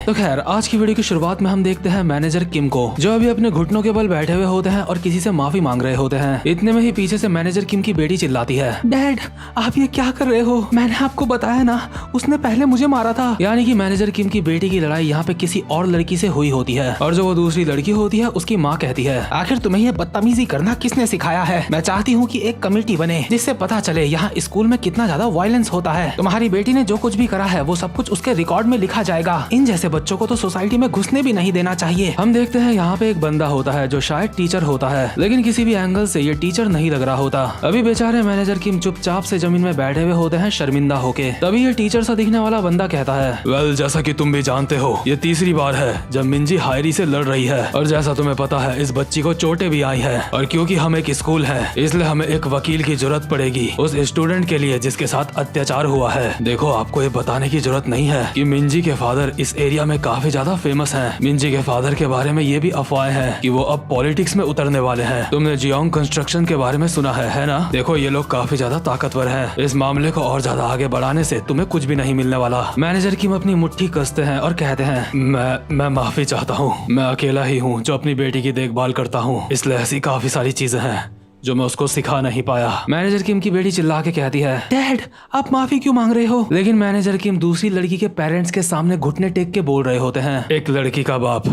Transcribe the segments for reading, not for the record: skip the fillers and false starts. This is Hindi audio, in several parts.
तो खैर आज की वीडियो की शुरुआत में हम देखते हैं मैनेजर किम को, जो अभी अपने घुटनों के बल बैठे हुए होते हैं और किसी से माफी मांग रहे होते हैं। इतने में ही पीछे से मैनेजर किम की बेटी चिल्लाती है, डैड आप ये क्या कर रहे हो? मैंने आपको बताया ना, उसने पहले मुझे मारा था। यानी कि मैनेजर किम की बेटी की लड़ाई यहाँ पे किसी और लड़की से हुई होती है और जो वो दूसरी लड़की होती है उसकी माँ कहती है, आखिर तुम्हें ये बदतमीजी करना किसने सिखाया है? मैं चाहती हूँ कि एक कमेटी बने जिससे पता चले यहाँ स्कूल में कितना ज्यादा वायलेंस होता है। तुम्हारी बेटी ने जो कुछ भी करा है वो सब कुछ उसके रिकॉर्ड में लिखा जाएगा। इन जैसे बच्चों को तो सोसाइटी में घुसने भी नहीं देना चाहिए। हम देखते हैं यहाँ पे एक बंदा होता है जो शायद टीचर होता है, लेकिन किसी भी एंगल से ये टीचर नहीं लग रहा होता। अभी बेचारे मैनेजर किम चुपचाप से जमीन में बैठे हुए होते हैं शर्मिंदा होके। तभी ये टीचर सा दिखने वाला बंदा कहता है, वेल जैसा कि तुम भी जानते हो ये तीसरी बार है जब मिंजी हायरी से लड़ रही है और जैसा तुम्हें पता है इस बच्ची को चोटें भी आई है और क्योंकि हम एक स्कूल है इसलिए हमें एक वकील की जरूरत पड़ेगी उस स्टूडेंट के लिए जिसके साथ अत्याचार हुआ है। देखो आपको ये बताने की जरूरत नहीं है कि मिंजी के फादर इस एरिया में काफी ज्यादा फेमस हैं। मिंजी के फादर के बारे में ये भी अफवाहें हैं कि वो अब पॉलिटिक्स में उतरने वाले हैं। तुमने जियोंग कंस्ट्रक्शन के बारे में सुना है ना? देखो ये लोग काफी ज्यादा ताकतवर हैं। इस मामले को और ज्यादा आगे बढ़ाने से तुम्हें कुछ भी नहीं मिलने वाला। मैनेजर किम अपनी मुट्ठी कसते हैं और कहते हैं, मैं माफी चाहता हूँ। मैं अकेला ही हूँ जो अपनी बेटी की देखभाल करता हूँ, इसलिए ऐसी काफी सारी चीजें हैं जो मैं उसको सिखा नहीं पाया। मैनेजर किम की बेटी चिल्ला के कहती है, डैड आप माफी क्यों मांग रहे हो? लेकिन मैनेजर किम दूसरी लड़की के पेरेंट्स के सामने घुटने टेक के बोल रहे होते हैं, एक लड़की का बाप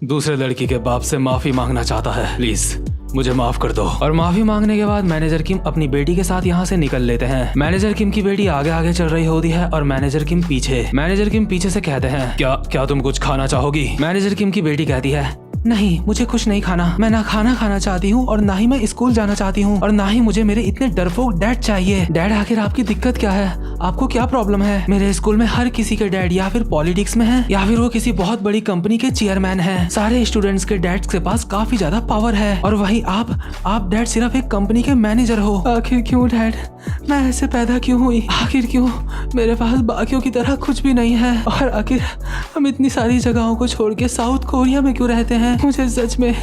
दूसरे लड़की के बाप से माफी मांगना चाहता है, प्लीज मुझे माफ कर दो। और माफी मांगने के बाद मैनेजर किम अपनी बेटी के साथ यहाँ से निकल लेते हैं। मैनेजर किम की बेटी आगे आगे चल रही होती है और मैनेजर किम पीछे से कहते हैं, क्या तुम कुछ खाना चाहोगी? मैनेजर किम की बेटी कहती है, नहीं मुझे कुछ नहीं खाना। मैं ना खाना खाना चाहती हूँ और ना ही मैं स्कूल जाना चाहती हूँ और ना ही मुझे मेरे इतने डरपोक डैड चाहिए। डैड आखिर आपकी दिक्कत क्या है? आपको क्या प्रॉब्लम है? मेरे स्कूल में हर किसी के डैड या फिर पॉलिटिक्स में है या फिर वो किसी बहुत बड़ी कंपनी के चेयरमैन है। सारे स्टूडेंट्स के डैड के पास काफी ज्यादा पावर है और वही आप डैड सिर्फ एक कंपनी के मैनेजर हो। आखिर क्यों डैड? मैं ऐसे पैदा क्यों हुई? आखिर क्यों मेरे पास बाकियों की तरह कुछ भी नहीं है? और आखिर हम इतनी सारी जगहों को छोड़ के साउथ कोरिया में क्यों रहते हैं? मुझे सच में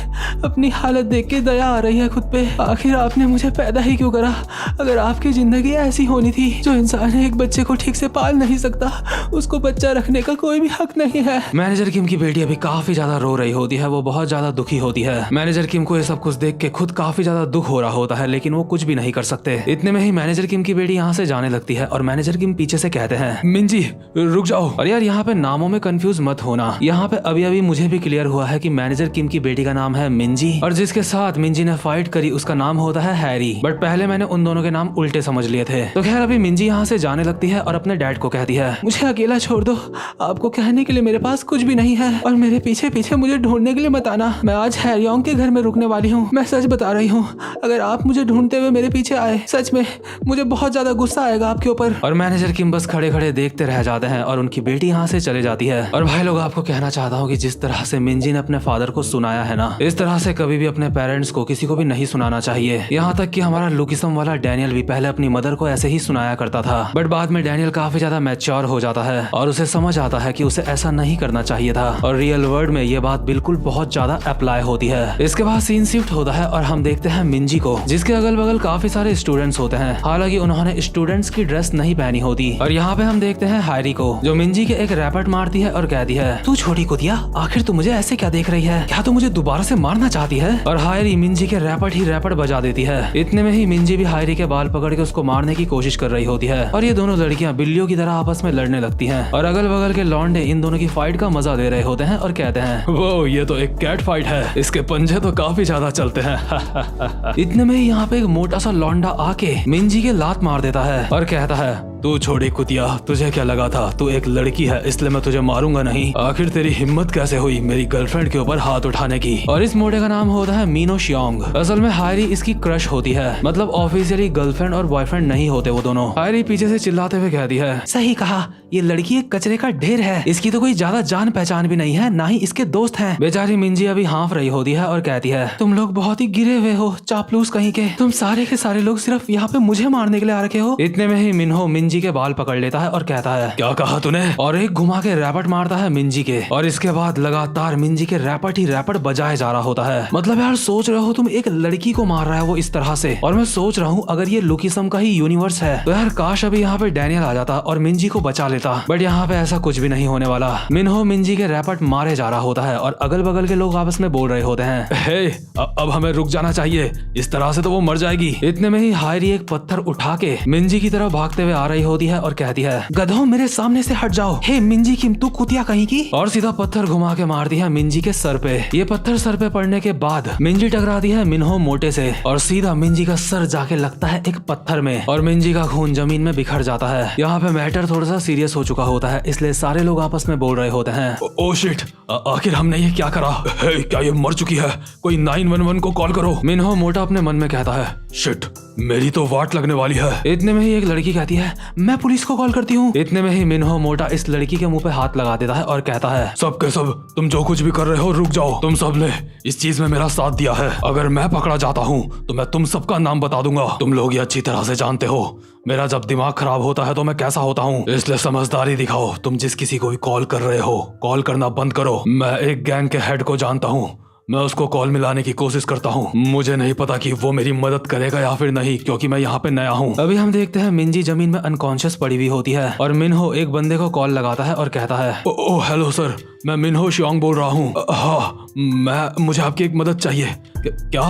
अपनी हालत देख के दया आ रही है खुद पे। आखिर आपने मुझे पैदा ही क्यों करा? अगर आपकी जिंदगी ऐसी होनी थी, जो इंसान एक बच्चे को ठीक से पाल नहीं सकता, उसको बच्चा रखने का कोई भी हक नहीं है। मैनेजर किम की बेटी अभी काफी ज्यादा रो रही होती है, वो बहुत ज्यादा दुखी होती है। मैनेजर किम को ये सब कुछ देख के खुद काफी ज्यादा दुख हो रहा होता है, लेकिन वो कुछ भी नहीं कर सकते। इतने में ही मैनेजर किम की बेटी यहाँ से जाने लगती है और मैनेजर किम पीछे से कहते हैं, मिंजी रुक जाओ। और यार यहाँ पे नामों में कंफ्यूज मत होना। यहाँ पे अभी अभी मुझे भी क्लियर हुआ है कि मैनेजर किम की बेटी का नाम है मिंजी और जिसके साथ मिंजी ने फाइट करी उसका नाम होता है हैरी। बट पहले मैंने उन दोनों के नाम उल्टे समझ लिए थे। तो खैर अभी मिंजी यहाँ से जाने लगती है और अपने डैड को कहती है, मुझे अकेला छोड़ दो। आपको कहने के लिए मेरे पास कुछ भी नहीं है और मेरे पीछे पीछे मुझे ढूंढने के लिए मत आना। मैं आज हैरियोंग के घर में रुकने वाली हूँ। मैं सच बता रही हूँ, अगर आप मुझे ढूंढते हुए मेरे पीछे आए, सच में मुझे बहुत ज्यादा गुस्सा आएगा आपके ऊपर। और मैनेजर किम बस खड़े खड़े देखते रह जाते हैं और उनकी बेटी यहाँ से चले जाती है। और भाई लोग आपको कहना चाहता हूँ कि जिस तरह से मिंजी ने अपने फादर को सुनाया है ना, इस तरह से कभी भी अपने पेरेंट्स को किसी को भी नहीं सुनाना चाहिए। यहाँ तक कि हमारा लुकिसम वाला डैनियल भी पहले अपनी मदर को ऐसे ही सुनाया करता था, बट बाद में डैनियल काफी ज्यादा मैच्योर हो जाता है और उसे समझ आता है कि उसे ऐसा नहीं करना चाहिए था और रियल वर्ल्ड में ये बात बिल्कुल बहुत ज्यादा अप्लाई होती है। इसके बाद सीन शिफ्ट होता है और हम देखते हैं मिंजी को, जिसके अगल बगल काफी सारे स्टूडेंट्स होते हैं। हालांकि उन्होंने स्टूडेंट्स की ड्रेस नहीं पहनी होती। और यहाँ पे हम देखते हैं हैरी को, जो मिंजी के एक रैपट मारती है और कहती है, तू छोटी कुतिया, आखिर तू मुझे ऐसे क्या देख रही है? क्या तू मुझे दोबारा से मारना चाहती है? और हायरी मिंजी के रैपट बजा देती है। इतने में ही मिंजी भी हायरी के बाल पकड़ के उसको मारने की कोशिश कर रही होती है और ये दोनों लड़कियां बिल्लियों की तरह आपस में लड़ने लगती हैं। और अगल बगल के लौंडे इन दोनों की फाइट का मजा ले रहे होते हैं और कहते हैं, वो ये तो एक कैट फाइट है, इसके पंजे तो काफी ज्यादा चलते हैं। इतने में ही यहाँ पे एक मोटा सा लौंडा आके मिंजी के लात मार देता है और कहता है, तू छोड़ी कुतिया, तुझे क्या लगा था तू एक लड़की है इसलिए मैं तुझे मारूंगा नहीं? आखिर तेरी हिम्मत कैसे हुई मेरी गर्लफ्रेंड के ऊपर हाथ उठाने की? और इस मोटे का नाम होता है मीनो शियोंग। असल में हायरी इसकी क्रश होती है, मतलब ऑफिशियली गर्लफ्रेंड और बॉयफ्रेंड नहीं होते वो दोनों। हायरी पीछे से चिल्लाते हुए कहती है, सही कहा, ये लड़की एक कचरे का ढेर है, इसकी तो कोई ज्यादा जान पहचान भी नहीं है, ना ही इसके दोस्त हैं। बेचारी मिंजी अभी हाँफ रही होती है और कहती है, तुम लोग बहुत ही गिरे हुए हो, चापलूस कहीं के। तुम सारे के सारे लोग सिर्फ यहाँ पे मुझे मारने के लिए आ रखे हो। इतने में ही मिन्हो मिंजी मिंजी के बाल पकड़ लेता है और कहता है क्या कहा तूने, और एक घुमा के रैपट मारता है मिंजी के। और इसके बाद लगातार मिंजी के रैपट ही रैपट बजाए जा रहा होता है। मतलब यार सोच रहे हो तुम एक लड़की को मार रहा है वो इस तरह से, और मैं सोच रहा हूँ अगर ये लुकिसम का ही यूनिवर्स है तो यार काश अभी यहाँ पे डैनियल आ जाता और मिंजी को बचा लेता, बट यहाँ पे ऐसा कुछ भी नहीं होने वाला। मिन्हो मिंजी के रैपट मारे जा रहा होता है और अगल बगल के लोग आपस में बोल रहे होते हैं हे अब हमें रुक जाना चाहिए, इस तरह से तो वो मर जाएगी। इतने में ही हायरी एक पत्थर उठा के मिंजी की तरफ भागते हुए आ रही होती है और कहती है गधों मेरे सामने से हट जाओ, हे मिंजी किम तू कुतिया कहीं की, और सीधा पत्थर घुमा के मारती है मिंजी के सर पे। ये पत्थर सर पे पड़ने के बाद मिंजी टकराती है मिन्हो मोटे से और सीधा मिंजी का सर जाके लगता है एक पत्थर में और मिंजी का खून जमीन में बिखर जाता है। यहाँ पे मैटर थोड़ा सा सीरियस हो चुका होता है, इसलिए सारे लोग आपस में बोल रहे होते हैं ओ शिट, आखिर हमने ये क्या करा, क्या ये मर चुकी है, कोई 911 को कॉल करो। मिन्हो मोटा अपने मन में कहता है शिट मेरी तो वाट लगने वाली है। इतने में ही एक लड़की कहती है मैं पुलिस को कॉल करती हूँ। इतने में ही मिन्हो मोटा इस लड़की के मुंह पे हाथ लगा देता है और कहता है सब के सब तुम जो कुछ भी कर रहे हो रुक जाओ, तुम सब ने इस चीज में मेरा साथ दिया है, अगर मैं पकड़ा जाता हूँ तो मैं तुम सबका नाम बता दूंगा। तुम लोग ये अच्छी तरह से जानते हो मेरा जब दिमाग खराब होता है तो मैं कैसा होता हूँ, इसलिए समझदारी दिखाओ। तुम जिस किसी को भी कॉल कर रहे हो कॉल करना बंद करो। मैं एक गैंग के हेड को जानता हूँ, मैं उसको कॉल मिलाने की कोशिश करता हूँ। मुझे नहीं पता कि वो मेरी मदद करेगा या फिर नहीं, क्योंकि मैं यहाँ पे नया हूँ। अभी हम देखते हैं मिंजी जमीन में अनकॉन्शियस पड़ी हुई होती है और मिन्हो एक बंदे को कॉल लगाता है और कहता है ओ हेलो सर, मैं मिन्हो शियोंग बोल रहा हूँ। हाँ मुझे आपकी एक मदद चाहिए। क्या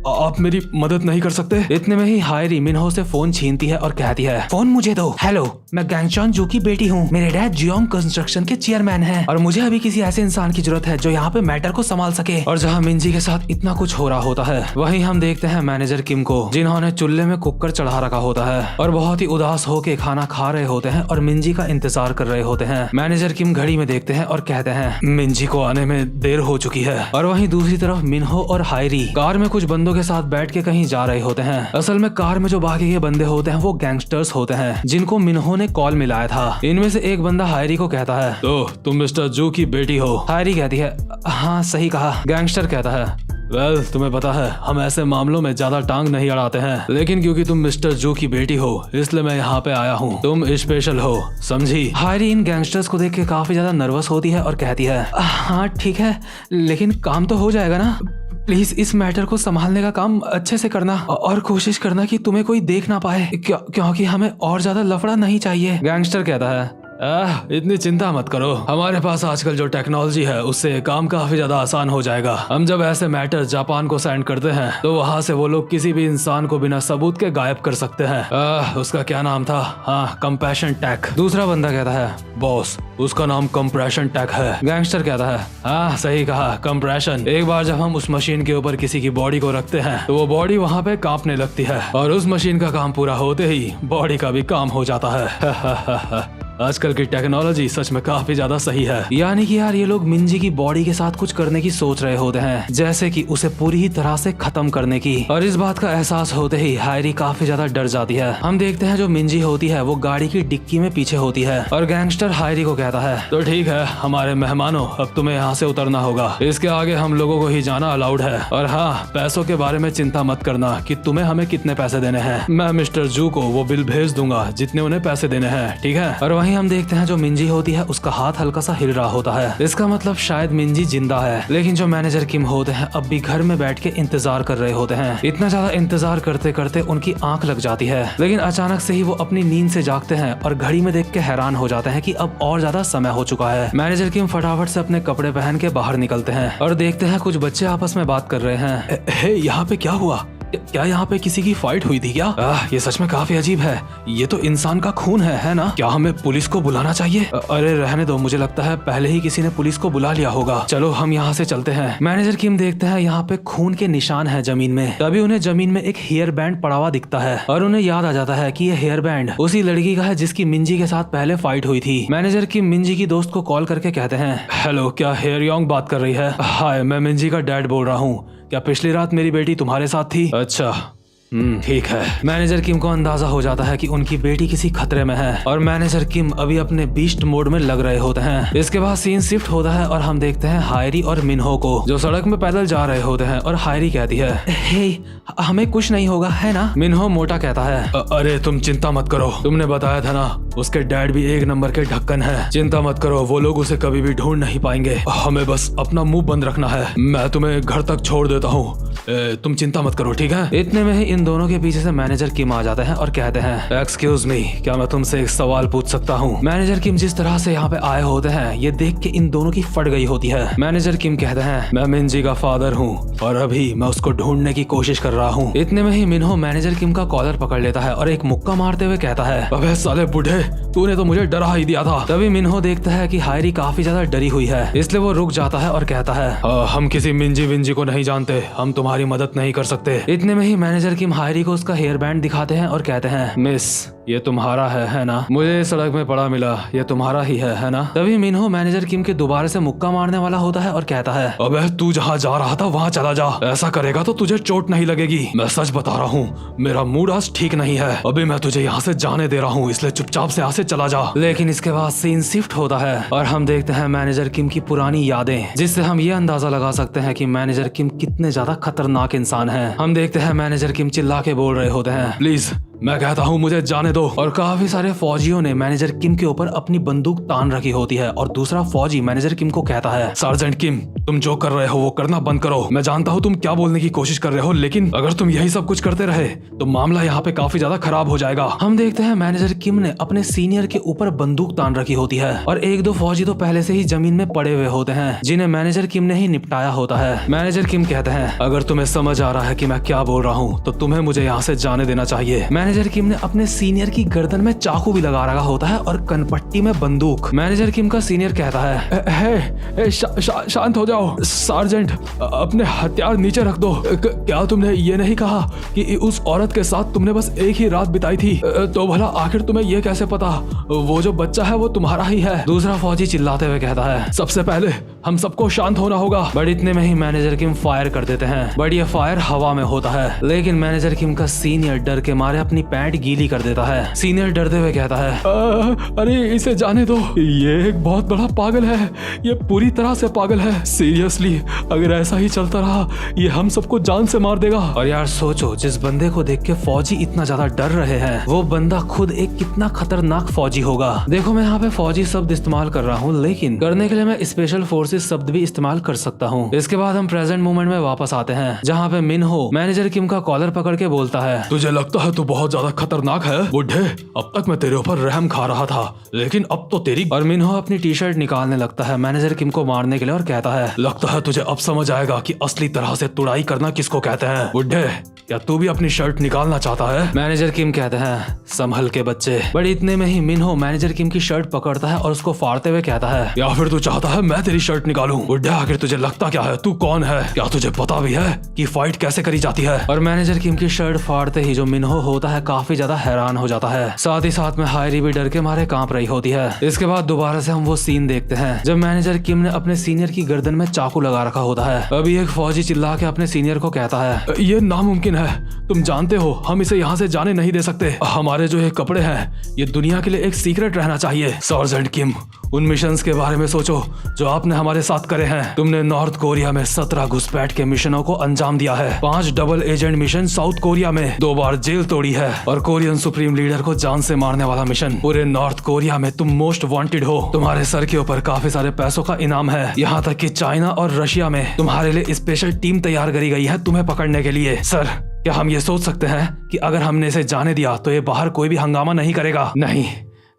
आप मेरी मदद नहीं कर सकते? इतने में ही हायरी मिन्हो से फोन छीनती है और कहती है फोन मुझे दो। हेलो मैं गैंगचॉन जू की बेटी हूँ, मेरे डैड जियोंग कंस्ट्रक्शन के चेयरमैन हैं और मुझे अभी किसी ऐसे इंसान की जरूरत है जो यहाँ पे मैटर को संभाल सके। और जहाँ मिंजी के साथ इतना कुछ हो रहा होता है वहीं हम देखते हैं मैनेजर किम को, जिन्होंने चूल्हे में कुकर चढ़ा रखा होता है और बहुत ही उदास होके खाना खा रहे होते हैं और मिंजी का इंतजार कर रहे होते हैं। मैनेजर किम घड़ी में देखते हैं और कहते हैं मिंजी को आने में देर हो चुकी है। और वहीं दूसरी तरफ मिन्हो और हायरी कार में कुछ बंदों के साथ बैठ के कहीं जा रहे होते हैं। असल में कार में जो बाकी के बंदे होते हैं वो गैंगस्टर्स होते हैं जिनको मिन्हो ने कॉल मिलाया था। इनमें से एक बंदा हायरी को कहता है तो तुम मिस्टर जू की बेटी हो? हायरी कहती है हाँ सही कहा। गैंगस्टर कहता है वेल तुम्हें पता है हम ऐसे मामलों में ज्यादा टांग नहीं अड़ाते हैं, लेकिन क्योंकि तुम मिस्टर जू की बेटी हो इसलिए मैं यहाँ पे आया हूँ, तुम स्पेशल हो समझी। हायरी इन गैंगस्टर्स को देख के काफी ज्यादा नर्वस होती है और कहती है हाँ ठीक है लेकिन काम तो हो जाएगा ना, प्लीज इस मैटर को संभालने का काम अच्छे से करना और कोशिश करना कि तुम्हें कोई देख ना पाए, क्योंकि हमें और ज्यादा लफड़ा नहीं चाहिए। गैंगस्टर कहता है इतनी चिंता मत करो, हमारे पास आजकल जो टेक्नोलॉजी है उससे काम काफी ज्यादा आसान हो जाएगा। हम जब ऐसे मैटर जापान को सेंड करते हैं तो वहाँ से वो लोग किसी भी इंसान को बिना सबूत के गायब कर सकते हैं। उसका क्या नाम था? हाँ कंप्रेशन टैक। दूसरा बंदा कहता है बॉस उसका नाम कंप्रेशन टैक है। गैंगस्टर कहता है हाँ सही कहा कंप्रेशन। एक बार जब हम उस मशीन के ऊपर किसी की बॉडी को रखते हैं तो वो बॉडी वहाँ पे कांपने लगती है और उस मशीन का काम पूरा होते ही बॉडी का भी काम हो जाता है। आजकल की टेक्नोलॉजी सच में काफी ज्यादा सही है। यानी कि यार ये लोग मिंजी की बॉडी के साथ कुछ करने की सोच रहे होते हैं, जैसे कि उसे पूरी ही तरह से खत्म करने की। और इस बात का एहसास होते ही हायरी काफी ज्यादा डर जाती है। हम देखते हैं जो मिंजी होती है वो गाड़ी की डिक्की में पीछे होती है और गैंगस्टर हायरी को कहता है तो ठीक है हमारे मेहमानों अब तुम्हें यहाँ से उतरना होगा, इसके आगे हम लोगों को ही जाना अलाउड है। और हाँ पैसों के बारे में चिंता मत करना कि तुम्हें हमें कितने पैसे देने हैं, मैं मिस्टर जू को वो बिल भेज दूंगा जितने उन्हें पैसे देने हैं, ठीक है। और हम देखते हैं जो मिंजी होती है उसका हाथ हल्का सा हिल रहा होता है, इसका मतलब शायद मिंजी जिंदा है। लेकिन जो मैनेजर किम होते हैं अब भी घर में बैठ के इंतजार कर रहे होते हैं। इतना ज्यादा इंतजार करते करते उनकी आंख लग जाती है, लेकिन अचानक से ही वो अपनी नींद से जागते हैं और घड़ी में देख के हैरान हो जाते हैं कि अब और ज्यादा समय हो चुका है। मैनेजर किम फटाफट से अपने कपड़े पहन के बाहर निकलते हैं और देखते हैं कुछ बच्चे आपस में बात कर रहे हैं। यहाँ पे क्या हुआ? क्या यहाँ पे किसी की फाइट हुई थी क्या? ये सच में काफी अजीब है, ये तो इंसान का खून है ना? क्या हमें पुलिस को बुलाना चाहिए? अरे रहने दो, मुझे लगता है पहले ही किसी ने पुलिस को बुला लिया होगा। चलो हम यहाँ से चलते हैं। मैनेजर किम देखते हैं यहाँ पे खून के निशान है जमीन में। तभी उन्हें जमीन में एक हेयर बैंड पड़ा हुआ दिखता है और उन्हें याद आ जाता है कि ये हेयर बैंड उसी लड़की का है जिसकी मिंजी के साथ पहले फाइट हुई थी। मैनेजर किम मिंजी की दोस्त को कॉल करके कहते हैं हेलो क्या हेयर योंग बात कर रही है? हाय मैं मिंजी का डैड बोल रहा हूँ, क्या पिछली रात मेरी बेटी तुम्हारे साथ थी? अच्छा ठीक है। मैनेजर किम को अंदाजा हो जाता है कि उनकी बेटी किसी खतरे में है और मैनेजर किम अभी अपने बीस्ट मोड में लग रहे होते हैं। इसके बाद सीन शिफ्ट होता है और हम देखते हैं हायरी और मिनहो को जो सड़क में पैदल जा रहे होते हैं और हायरी कहती है, हे, हमें कुछ नहीं होगा, है ना? मिनहो मोटा कहता है, अरे तुम चिंता मत करो, तुमने बताया था ना उसके डैड भी एक नंबर के ढक्कन है, चिंता मत करो, वो लोग उसे कभी भी ढूंढ नहीं पाएंगे, हमें बस अपना मुंह बंद रखना है, मैं तुम्हें घर तक छोड़ देता हूँ, तुम चिंता मत करो, ठीक है? इतने में ही इन दोनों के पीछे से मैनेजर किम आ जाते हैं और कहते हैं, एक्सक्यूज मी, क्या मैं तुमसे एक सवाल पूछ सकता हूँ? मैनेजर किम जिस तरह से यहाँ पे आए होते हैं ये देख के इन दोनों की फट गई होती है। मैनेजर किम कहते हैं, मैं मिनजी का फादर हूँ और अभी मैं उसको ढूंढने की कोशिश कर रहा हूँ। इतने में ही मिनहो मैनेजर किम का कॉलर पकड़ लेता है और एक मुक्का मारते हुए कहता है, अबे साले बूढ़े, तूने तो मुझे डरा ही दिया था। तभी मिनहो देखता है कि हायरी काफी ज्यादा डरी हुई है, इसलिए वो रुक जाता है और कहता है, हम किसी मिंजी विंजी को नहीं जानते, हम तुम्हारी मदद नहीं कर सकते। इतने में ही मैनेजर किम हायरी को उसका हेयर बैंड दिखाते हैं और कहते हैं, मिस, ये तुम्हारा है ना? मुझे सड़क में पड़ा मिला, ये तुम्हारा ही है ना? तभी मिनहो मैनेजर किम के दोबारा से मुक्का मारने वाला होता है और कहता है, अबे तू जहाँ जा रहा था वहाँ चला जा, ऐसा करेगा तो तुझे चोट नहीं लगेगी, मैं सच बता रहा हूँ, मेरा मूड आज ठीक नहीं है, अभी मैं तुझे यहाँ से जाने दे रहा हूँ, इसलिए चुपचाप से यहाँ से चला जा। लेकिन इसके बाद सीन शिफ्ट होता है और हम देखते हैं मैनेजर किम की पुरानी यादें, जिससे हम ये अंदाजा लगा सकते हैं कि मैनेजर किम कितने ज्यादा खतरनाक इंसान है। हम देखते हैं मैनेजर किम चिल्ला के बोल रहे होते हैं, प्लीज मैं कहता हूँ मुझे जाने दो। और काफी सारे फौजियों ने मैनेजर किम के ऊपर अपनी बंदूक तान रखी होती है और दूसरा फौजी मैनेजर किम को कहता है, सार्जेंट किम, तुम जो कर रहे हो वो करना बंद करो, मैं जानता हूँ तुम क्या बोलने की कोशिश कर रहे हो, लेकिन अगर तुम यही सब कुछ करते रहे तो मामला यहाँ पे काफी ज्यादा खराब हो जाएगा। हम देखते हैं मैनेजर किम ने अपने सीनियर के ऊपर बंदूक तान रखी होती है और एक दो फौजी तो पहले से ही जमीन में पड़े हुए होते हैं जिन्हें मैनेजर किम ने ही निपटाया होता है। मैनेजर किम कहते हैं, अगर तुम्हें समझ आ रहा है कि मैं क्या बोल रहा हूँ तो तुम्हें मुझे यहाँ से जाने देना चाहिए। मैनेजर किम ने अपने सीनियर की गर्दन में चाकू भी लगा रखा होता है और कनपट्टी में बंदूक। मैनेजर किम का सीनियर कहता है, शांत हो जाओ सार्जेंट, अपने हथियार नीचे रख दो, क्या तुमने ये नहीं कहा कि उस औरत के साथ तुमने बस एक ही रात बिताई थी, तो भला आखिर तुम्हें ये कैसे पता वो जो बच्चा है वो तुम्हारा ही है? दूसरा फौजी चिल्लाते हुए कहता है, सबसे पहले हम सबको शांत होना होगा। बट इतने में ही मैनेजर किम फायर कर देते हैं, बट ये फायर हवा में होता है, लेकिन मैनेजर किम का सीनियर डर के मारे अपनी पैंट गीली कर देता है। सीनियर डरते हुए कहता है, अरे इसे जाने दो, ये एक बहुत बड़ा पागल है, ये पूरी तरह से पागल है, सीरियसली अगर ऐसा ही चलता रहा ये हम सबको जान से मार देगा। और यार सोचो, जिस बंदे को देख के फौजी इतना ज्यादा डर रहे हैं वो बंदा खुद एक कितना खतरनाक फौजी होगा। देखो मैं यहाँ पे फौजी शब्द इस्तेमाल कर रहा हूँ, लेकिन करने के लिए मैं स्पेशल फोर्सेस शब्द भी इस्तेमाल कर सकता हूँ। इसके बाद हम प्रेजेंट मोमेंट में वापस आते हैं जहाँ पे मिनहो मैनेजर किम का कॉलर पकड़ के बोलता है, तुझे लगता है तू बहुत ज्यादा खतरनाक है बुढ़े, अब तक मैं तेरे ऊपर रहम खा रहा था लेकिन अब तो तेरी। और मिनहो अपनी टी शर्ट निकालने लगता है मैनेजर किम को मारने के लिए और कहता है, लगता है तुझे अब समझ आएगा कि असली तरह से तुड़ाई करना किसको कहते हैं बुढ़े, क्या तू भी अपनी शर्ट निकालना चाहता है? मैनेजर किम कहते हैं, संभल के बच्चे। बट इतने में ही मिनहो मैनेजर किम की शर्ट पकड़ता है और उसको फाड़ते हुए कहता है, या फिर तू चाहता है मैं तेरी शर्ट निकालूं? बुढ़े आखिर तुझे लगता क्या है, तू कौन है? क्या तुझे पता भी है कि फाइट कैसे करी जाती है? और मैनेजर किम की शर्ट फाड़ते ही जो मिनहो होता है काफी ज्यादा हैरान हो जाता है, साथ ही साथ में हायरी भी डर के मारे कांप रही होती है। इसके बाद दोबारा से हम वो सीन देखते हैं जब मैनेजर किम ने अपने सीनियर की गर्दन में चाकू लगा रखा होता है। अभी एक फौजी चिल्ला के अपने सीनियर को कहता है, ये नामुमकिन है, तुम जानते हो हम इसे यहाँ से जाने नहीं दे सकते, हमारे जो ये कपड़े हैं ये दुनिया के लिए एक सीक्रेट रहना चाहिए। सार्जेंट किम, उन मिशंस के बारे में सोचो जो आपने हमारे साथ करे हैं। तुमने नॉर्थ कोरिया में 17 घुसपैठ के मिशनों को अंजाम दिया है, 5 double agent mission south Korea में, 2 बार जेल तोड़ी है और कोरियन सुप्रीम लीडर को जान से मारने वाला मिशन। पूरे नॉर्थ कोरिया में तुम मोस्ट वांटेड हो, तुम्हारे सर के ऊपर काफी सारे पैसों का इनाम है, यहाँ तक कि चाइना और रशिया में तुम्हारे लिए स्पेशल टीम तैयार करी गई है तुम्हें पकड़ने के लिए। सर, क्या हम ये सोच सकते हैं कि अगर हमने इसे जाने दिया तो ये बाहर कोई भी हंगामा नहीं करेगा? नहीं,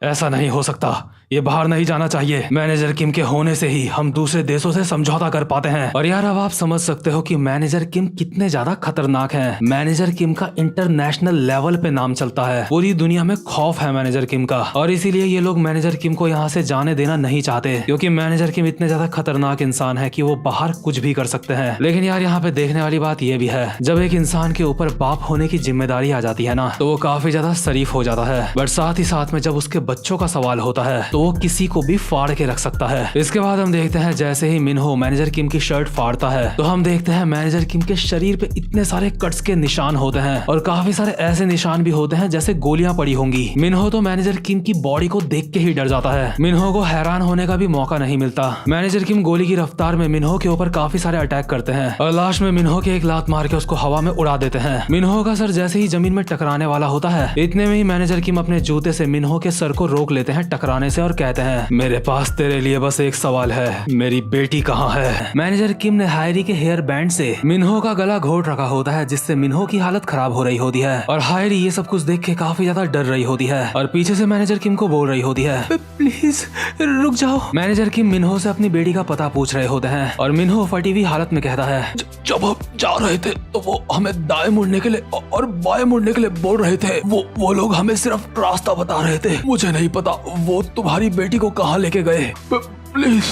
ऐसा नहीं हो सकता, ये बाहर नहीं जाना चाहिए। मैनेजर किम के होने से ही हम दूसरे देशों से समझौता कर पाते हैं। और यार अब आप समझ सकते हो कि मैनेजर किम कितने ज्यादा खतरनाक हैं। मैनेजर किम का इंटरनेशनल लेवल पे नाम चलता है, पूरी दुनिया में खौफ है मैनेजर किम का, और इसीलिए ये लोग मैनेजर किम को यहाँ से जाने देना नहीं चाहते, क्योंकि मैनेजर किम इतने ज्यादा खतरनाक इंसान है कि वो बाहर कुछ भी कर सकते हैं। लेकिन यार यहाँ पे देखने वाली बात ये भी है, जब एक इंसान के ऊपर बाप होने की जिम्मेदारी आ जाती है ना, तो वो काफी ज्यादा शरीफ हो जाता है। बट साथ ही साथ में जब उसके बच्चों का सवाल होता है तो तो वो किसी को भी फाड़ के रख सकता है। इसके बाद हम देखते हैं जैसे ही मिनहो मैनेजर किम की शर्ट फाड़ता है तो हम देखते हैं मैनेजर किम के शरीर पे इतने सारे कट्स के निशान होते हैं और काफी सारे ऐसे निशान भी होते हैं जैसे गोलियां पड़ी होंगी। मिनहो तो मैनेजर किम की बॉडी को देख के ही डर जाता है। मिनहो को हैरान होने का भी मौका नहीं मिलता। मैनेजर किम गोली की रफ्तार में मिनहो के ऊपर काफी सारे अटैक करते हैं और लास्ट में मिनहो के एक लात मार के उसको हवा में उड़ा देते हैं। मिनहो का सर जैसे ही जमीन में टकराने वाला होता है इतने में ही मैनेजर किम अपने जूते से मिनहो के सर को रोक लेते हैं टकराने से और कहते हैं, मेरे पास तेरे लिए बस एक सवाल है, मेरी बेटी कहाँ है। मैनेजर किम ने हायरी के हेयर बैंड से मिनहो का गला घोट रखा होता है जिससे मिनहो की हालत खराब हो रही होती है और हायरी ये सब कुछ देख के काफी ज्यादा डर रही होती है और पीछे से मैनेजर किम को बोल रही होती है, प्लीज रुक जाओ। मैनेजर किम मिनहो से अपनी बेटी का पता पूछ रहे होते हैं और मिनहो फटी हुई हालत में कहता है, जब हम जा रहे थे तो वो हमें दाएं मुड़ने के लिए और बाएं मुड़ने के लिए बोल रहे थे। वो लोग हमें सिर्फ रास्ता बता रहे थे, मुझे नहीं पता वो तुम्हारी बेटी को कहाँ लेके गए। प्लीज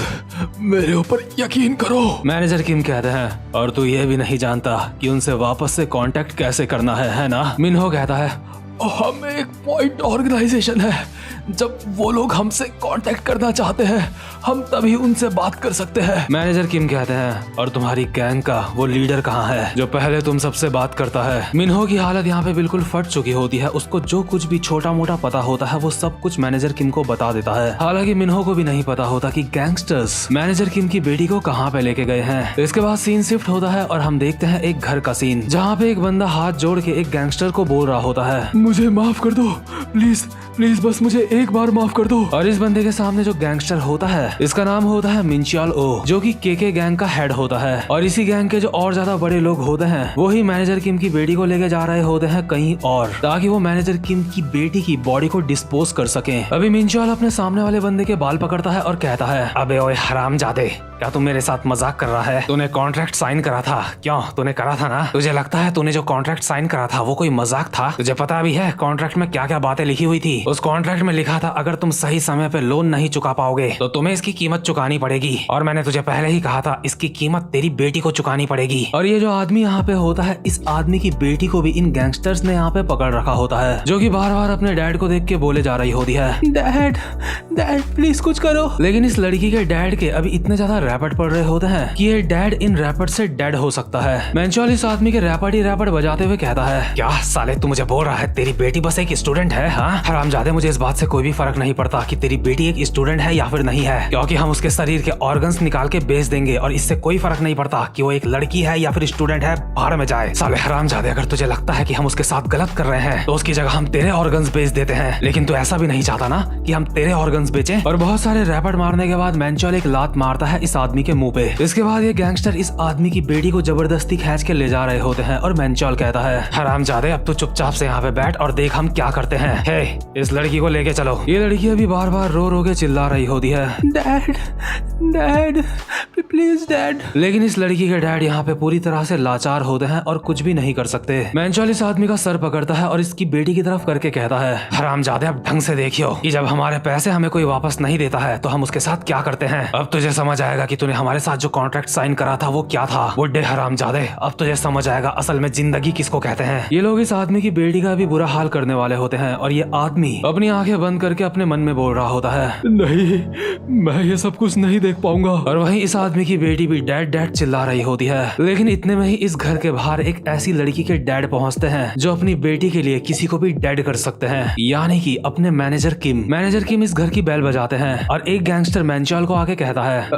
मेरे ऊपर यकीन करो। मैनेजर किम कहते हैं, और तू ये भी नहीं जानता कि उनसे वापस से कांटेक्ट कैसे करना है ना। मिनहो कहता है, हम एक पॉइंट ऑर्गेनाइजेशन है, जब वो लोग हमसे कांटेक्ट करना चाहते हैं हम तभी उनसे बात कर सकते हैं। मैनेजर किम कहते हैं, और तुम्हारी गैंग का वो लीडर कहाँ है जो पहले तुम सबसे बात करता है। मिनहो की हालत यहाँ पे बिल्कुल फट चुकी होती है। उसको जो कुछ भी छोटा मोटा पता होता है वो सब कुछ मैनेजर किम को बता देता है। हालांकि मिनहो को भी नहीं पता होता कि गैंगस्टर्स मैनेजर किम की बेटी को कहाँ पे लेके गए हैं। इसके बाद सीन शिफ्ट होता है और हम देखते हैं एक घर का सीन जहाँ पे एक बंदा हाथ जोड़ के एक गैंगस्टर को बोल रहा होता है, मुझे माफ कर दो, प्लीज प्लीज बस मुझे एक बार माफ कर दो। और इस बंदे के सामने जो गैंगस्टर होता है इसका नाम होता है मिनचाल ओ, जो कि केके गैंग का हेड होता है। और इसी गैंग के जो और ज्यादा बड़े लोग होते हैं वो ही मैनेजर किम की बेटी को लेके जा रहे होते हैं कहीं और, ताकि वो मैनेजर किम की बेटी की बॉडी को डिस्पोज कर सके। अभी मिनचाल अपने सामने वाले बंदे के बाल पकड़ता है और कहता है, अबे ओए हरामजादे, क्या तू मेरे साथ मजाक कर रहा है? तूने कॉन्ट्रैक्ट साइन करा था, क्यों तूने करा था ना? तुझे लगता है तूने जो कॉन्ट्रैक्ट साइन करा था वो कोई मजाक था? तुझे पता भी है कॉन्ट्रैक्ट में क्या क्या बातें लिखी हुई थी? उस कॉन्ट्रैक्ट में लिखा था अगर तुम सही समय पे लोन नहीं चुका पाओगे तो तुम्हें इसकी कीमत चुकानी पड़ेगी, और मैंने तुझे पहले ही कहा था इसकी कीमत तेरी बेटी को चुकानी पड़ेगी। और ये जो आदमी यहाँ पे होता है इस आदमी की बेटी को भी इन गैंगस्टर्स ने यहाँ पे पकड़ रखा होता है, जो कि बार बार अपने डैड को देख के बोले जा रही होती है, डैड डैड प्लीज कुछ करो। लेकिन इस लड़की के डैड के अभी इतने ज्यादा रैपट पड़ रहे होते हैं कि ये डैड इन रैपट से डेड हो सकता है। मैनचॉल इस आदमी के रैपट ही रैपट बजाते हुए कहता है, क्या साले तू मुझे बोल रहा है तेरी बेटी बस एक स्टूडेंट है? हाँ हरामजादे, मुझे इस बात से कोई भी फर्क नहीं पड़ता कि तेरी बेटी एक स्टूडेंट है या फिर नहीं है, क्योंकि हम उसके शरीर के ऑर्गन्स निकाल के बेच देंगे और इससे कोई फर्क नहीं पड़ता कि वो एक लड़की है या फिर स्टूडेंट है, बाहर में जाए। साले हरामजादे, अगर तुझे लगता है कि हम उसके साथ गलत कर रहे हैं तो उसकी जगह हम तेरे ऑर्गन्स बेच देते हैं, लेकिन तू ऐसा भी नहीं चाहता ना कि हम तेरे ऑर्गन्स बेचें। और बहुत सारे रैपट मारने के बाद मैनचॉल एक लात मारता है इस आदमी के मुंह पे। इसके बाद ये गैंगस्टर इस आदमी की बेटी को जबरदस्ती खींच के ले जा रहे होते हैं और मैनचॉल कहता है, हरामजादे अब तू चुपचाप से यहाँ पे बैठ और देख हम क्या करते हैं। हे, इस लड़की को लेके चलो। ये लड़की अभी बार बार रो रो के चिल्ला रही होती है, डैड डैड प्लीज डैड। लेकिन इस लड़की के डैड यहाँ पे पूरी तरह से लाचार होते हैं और कुछ भी नहीं कर सकते। मैनचॉल इस आदमी का सर पकड़ता है और इसकी बेटी की तरफ करके कहता है, हरामजादे अब ढंग से देखियो कि जब हमारे पैसे हमें कोई वापस नहीं देता है तो हम उसके साथ क्या करते हैं। अब तुझे समझ आएगा कि तूने हमारे साथ जो कॉन्ट्रैक्ट साइन करा था वो क्या था। बुड्ढे हरामजादे, अब तुझे समझ आएगा असल में जिंदगी किसको कहते हैं। ये लोग इस आदमी की बेटी का भी बुरा हाल करने वाले होते हैं और ये आदमी अपनी आंखें बंद करके अपने मन में बोल रहा होता है, नहीं मैं ये सब कुछ नहीं देख पाऊंगा। और वहीं इस आदमी की बेटी भी डैड डैड चिल्ला रही होती है। लेकिन इतने में ही इस घर के बाहर एक ऐसी लड़की के डैड पहुंचते हैं जो अपनी बेटी के लिए किसी को भी डैड कर सकते हैं, यानी कि अपने मैनेजर किम। मैनेजर किम इस घर की बेल बजाते हैं और एक गैंगस्टर मैनचॉल को आके कहता है,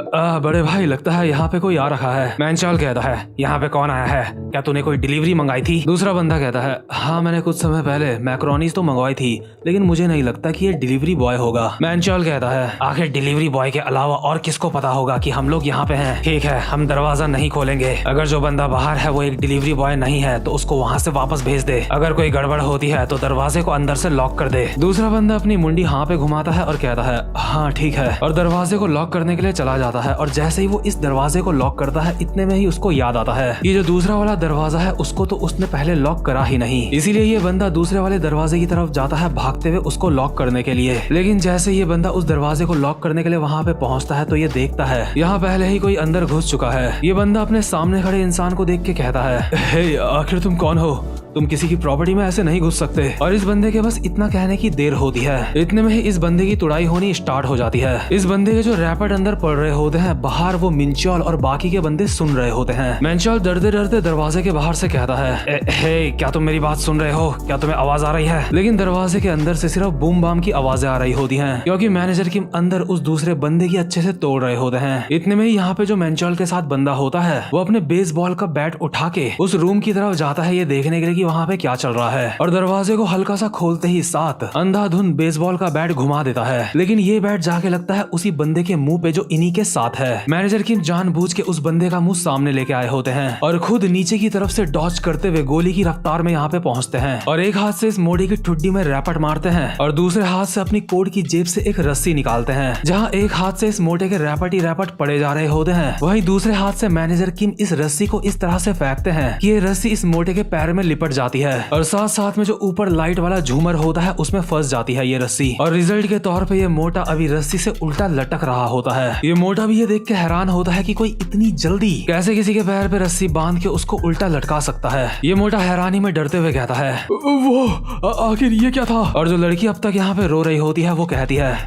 बड़े भाई लगता है यहाँ पे कोई आ रखा है। मैनचॉल कहता है, यहाँ पे कौन आया है? क्या तूने कोई डिलीवरी मंगाई थी? दूसरा बंदा कहता है, हाँ मैंने कुछ समय पहले मैक्रोनीज तो मंगवाई थी, लेकिन मुझे नहीं लगता कि ये डिलीवरी बॉय होगा। मैनचॉल कहता है, आखिर डिलीवरी बॉय के अलावा और किसको पता होगा कि हम लोग यहाँ पे हैं? ठीक है, हम दरवाजा नहीं खोलेंगे। अगर जो बंदा बाहर है वो एक डिलीवरी बॉय नहीं है तो उसको वहाँ से वापस भेज दे। अगर कोई गड़बड़ होती है तो दरवाजे को अंदर से लॉक कर दे। दूसरा बंदा अपनी मुंडी हाँ पे घुमाता है और कहता है, हाँ ठीक है, और दरवाजे को लॉक करने के लिए चला जाता है। और जैसे ही वो इस दरवाजे को लॉक करता है इतने में ही उसको याद आता है कि जो दूसरा वाला दरवाजा है उसको तो उसने पहले लॉक करा ही नहीं, इसीलिए ये बंदा दूसरे वाले दरवाजे की तरफ जाता है भागते हुए उसको लॉक करने के लिए। लेकिन जैसे ये बंदा उस दरवाजे को लॉक करने के लिए वहाँ पे पहुँचता है तो ये देखता है यहाँ पहले ही कोई अंदर घुस चुका है। ये बंदा अपने सामने खड़े इंसान को देख के कहता है, हे आखिर तुम कौन हो? तुम किसी की प्रॉपर्टी में ऐसे नहीं घुस सकते। और इस बंदे के बस इतना कहने की देर होती है, इतने में ही इस बंदे की तुड़ाई होनी स्टार्ट हो जाती है। इस बंदे के जो रैपट अंदर पड़ रहे होते हैं, बाहर वो मिंचॉल और बाकी के बंदे सुन रहे होते हैं। मिंचॉल डरते डरते दरवाजे के बाहर से कहता है, हे क्या तुम मेरी बात सुन रहे हो? क्या तुम्हें आवाज आ रही है? लेकिन दरवाजे के अंदर से सिर्फ बूम बाम की आवाजें आ रही होती हैं, क्योंकि मैनेजर किम अंदर उस दूसरे बंदे की अच्छे से तोड़ रहे होते हैं। इतने में ही यहाँ पे जो मिंचॉल के साथ बंदा होता है, वो अपने बेसबॉल का बैट उठा के उस रूम की तरफ जाता है ये देखने के लिए कि वहाँ पे क्या चल रहा है। और दरवाजे को हल्का सा खोलते ही साथ अंधाधुन बेसबॉल का बैट घुमा देता है, लेकिन ये बैट जाके लगता है उसी बंदे के मुंह पे जो इन्हीं के साथ है। मैनेजर किम जानबूझ के उस बंदे का मुंह सामने लेके आए होते हैं और खुद नीचे की तरफ से डॉज करते हुए गोली की रफ्तार में यहाँ पे पहुंचते हैं और एक हाथ से इस मोड़ी की ठुड्डी में रैपट मारते हैं और दूसरे हाथ से अपनी कोट की जेब से एक रस्सी निकालते हैं। जहाँ एक हाथ से इस मोटे के रैपट ही रैपट पड़े जा रहे होते हैं, वहीं दूसरे हाथ से मैनेजर किम इस रस्सी को इस तरह से फेंकते हैं कि ये रस्सी इस मोटे के पैर में लिपट जाती है और साथ साथ में जो ऊपर लाइट वाला झूमर होता है उसमें फंस जाती है ये रस्सी। और रिजल्ट के तौर पे ये मोटा अभी रस्सी से उल्टा लटक रहा होता है। ये मोटा भी ये देख के हैरान होता है कि कोई इतनी जल्दी कैसे किसी के पैर पे रस्सी बांध के उसको उल्टा लटका सकता है। ये मोटा हैरानी में डरते हुए कहता है, वो आखिर ये क्या था? और जो लड़की अब तक यहाँ पे रो रही होती है वो कहती है,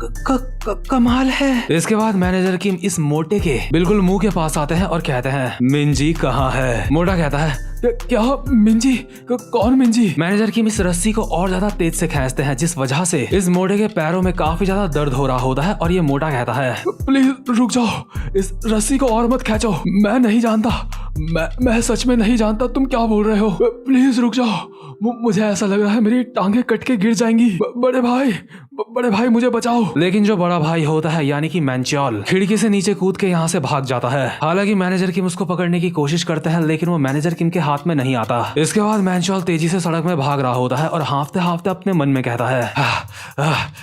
कमाल है। इसके बाद मैनेजर किम इस मोटे के बिल्कुल मुंह के पास आते हैं और कहते हैं, मिंजी कहाँ है? मोटा कहता है, क्या मिंजी? कौन मिंजी? मैनेजर किम इस रस्सी को और ज्यादा तेज से खींचते हैं, जिस वजह से इस मोटे के पैरों में काफी ज्यादा दर्द हो रहा होता है। और ये मोटा कहता है, प्लीज रुक जाओ, इस रस्सी को और मत खींचो, मैं नहीं जानता, मैं सच में नहीं जानता तुम क्या बोल रहे हो, प्लीज रुक जाओ, मुझे ऐसा लग रहा है मेरी टांगे कट के गिर जाएंगी, बड़े भाई मुझे बचाओ। लेकिन जो बड़ा भाई होता है यानी कि मैंचॉल खिड़की से नीचे कूद के यहाँ से भाग जाता है। हालांकि मैनेजर किम उसको पकड़ने की कोशिश करते हैं, लेकिन वो मैनेजर किम के हाथ में नहीं आता। इसके बाद मैंचॉल तेजी से सड़क में भाग रहा होता है और हांफते हांफते अपने मन में कहता है,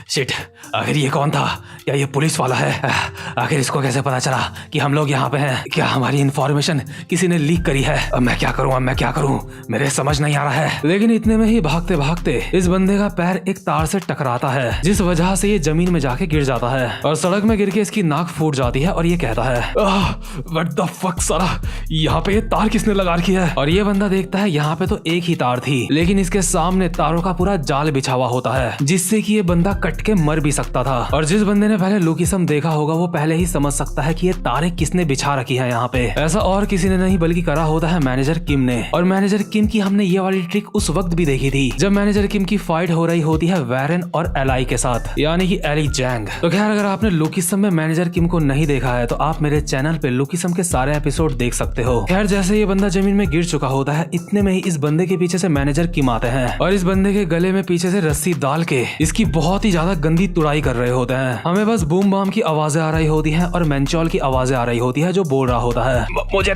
शिट, आखिर ये कौन था? क्या ये पुलिस वाला है? आखिर इसको कैसे पता चला कि हम लोग यहाँ पे हैं? क्या हमारी इन्फॉर्मेशन किसी ने लीक करी है? अब मैं क्या करूँ? मेरे समझ नहीं आ रहा है। लेकिन इतने में ही भागते भागते इस बंदे का पैर एक तार से टकराता है, जिस वजह से ये जमीन में जाके गिर जाता है और सड़क में गिर के इसकी नाक फूट जाती है और ये कहता है, व्हाट द फक साला, यहाँ पे ये तार किसने लगा रखी है? और ये बंदा देखता है यहाँ पे तो एक ही तार थी, लेकिन इसके सामने तारों का पूरा जाल बिछा हुआ होता है, जिससे कि ये बंदा कट के मर भी सकता था। और जिस बंदे ने पहले लुकिसम देखा होगा वो पहले ही समझ सकता है कि ये तारें किसने बिछा रखी है यहाँ पे। ऐसा और किसी ने नहीं बल्कि करा होता है मैनेजर किम ने। और मैनेजर किम की हमने ये वाली ट्रिक उस वक्त भी देखी थी जब मैनेजर किम की फाइट हो रही होती है वैरेन और एलाई के साथ, यानी कि एली जैंग। तो खैर, अगर आपने लुकिसम में मैनेजर किम को नहीं देखा है तो आप मेरे चैनल पे लुकिसम के सारे एपिसोड देख सकते हो। खैर, जैसे ये बंदा जमीन में गिर चुका होता है, इतने में ही इस बंदे के पीछे से मैनेजर किम आते हैं और इस बंदे के गले में पीछे से रस्सी डाल के इसकी बहुत ही ज्यादा गंदी तुड़ाई कर रहे होते हैं। हमें बस बूम बाम की आवाजें आ रही होती है और मैंचॉल की आवाजें आ रही होती है जो बोल रहा होता है, मुझे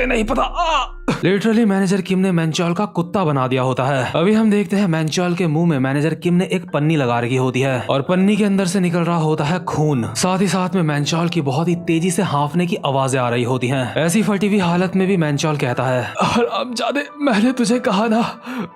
नहीं पता। लिटरली मैनेजर किम ने मैंचॉल का कुत्ता बना दिया होता है। अभी हम देखते हैं मैंचॉल के मुंह में मैनेजर किम ने एक पन्नी लगा रखी होती है और पन्नी के अंदर से निकल रहा होता है खून। साथ ही साथ में मैंचॉल की बहुत ही तेजी से हांफने की आवाजें आ रही होती हैं। ऐसी फटी हुई हालत में भी मैंचॉल कहता है, हरामजादे, मैंने तुझे कहा ना,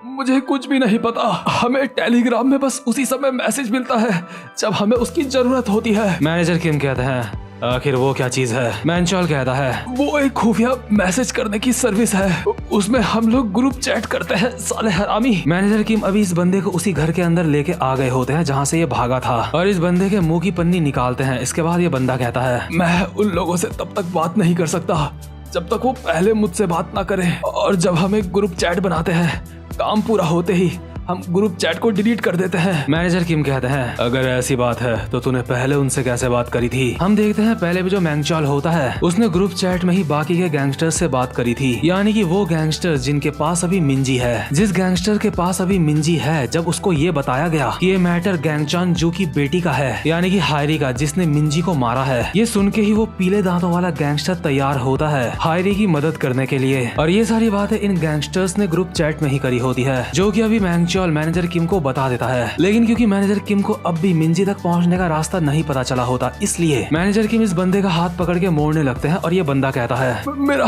मुझे कुछ भी नहीं पता। हमें टेलीग्राम में बस उसी समय मैसेज मिलता है जब हमें उसकी जरूरत होती है। मैनेजर किम कहते हैं, आखिर वो क्या चीज है? मैंचॉल कहता है, वो एक खुफिया मैसेज करने की सर्विस है, उसमें हम लोग ग्रुप चैट करते हैं, साले हरामी। मैनेजर किम अभी इस बंदे को उसी घर के अंदर लेके आ गए होते हैं जहाँ से ये भागा था और इस बंदे के मुंह की पन्नी निकालते हैं। इसके बाद ये बंदा कहता है, मैं उन लोगों से तब तक बात नहीं कर सकता जब तक वो पहले मुझसे बात ना करे, और जब हम एक ग्रुप चैट बनाते हैं, काम पूरा होते ही हम ग्रुप चैट को डिलीट कर देते हैं। मैनेजर किम कहते हैं, अगर ऐसी बात है तो तूने पहले उनसे कैसे बात करी थी? हम देखते हैं पहले भी जो मैंचॉल होता है उसने ग्रुप चैट में ही बाकी के गैंगस्टर से बात करी थी, यानी कि वो गैंगस्टर जिनके पास अभी मिंजी है। जिस गैंगस्टर के पास अभी मिंजी है, जब उसको ये बताया गया कि ये मैटर गैंगचान जू की बेटी का है, यानी कि हायरी का, जिसने मिंजी को मारा है, ये सुन के ही वो पीले दांतों वाला गैंगस्टर तैयार होता है हायरी की मदद करने के लिए। और ये सारी बातें इन गैंगस्टर्स ने ग्रुप चैट में ही करी होती है, जो कि अभी मैंचॉल मैनेजर किम को बता देता है। लेकिन क्योंकि मैनेजर किम को अब भी मिंजी तक पहुंचने का रास्ता नहीं पता चला होता, इसलिए मैनेजर किम इस बंदे का हाथ पकड़ के मोड़ने लगते हैं और ये बंदा कहता है, मेरा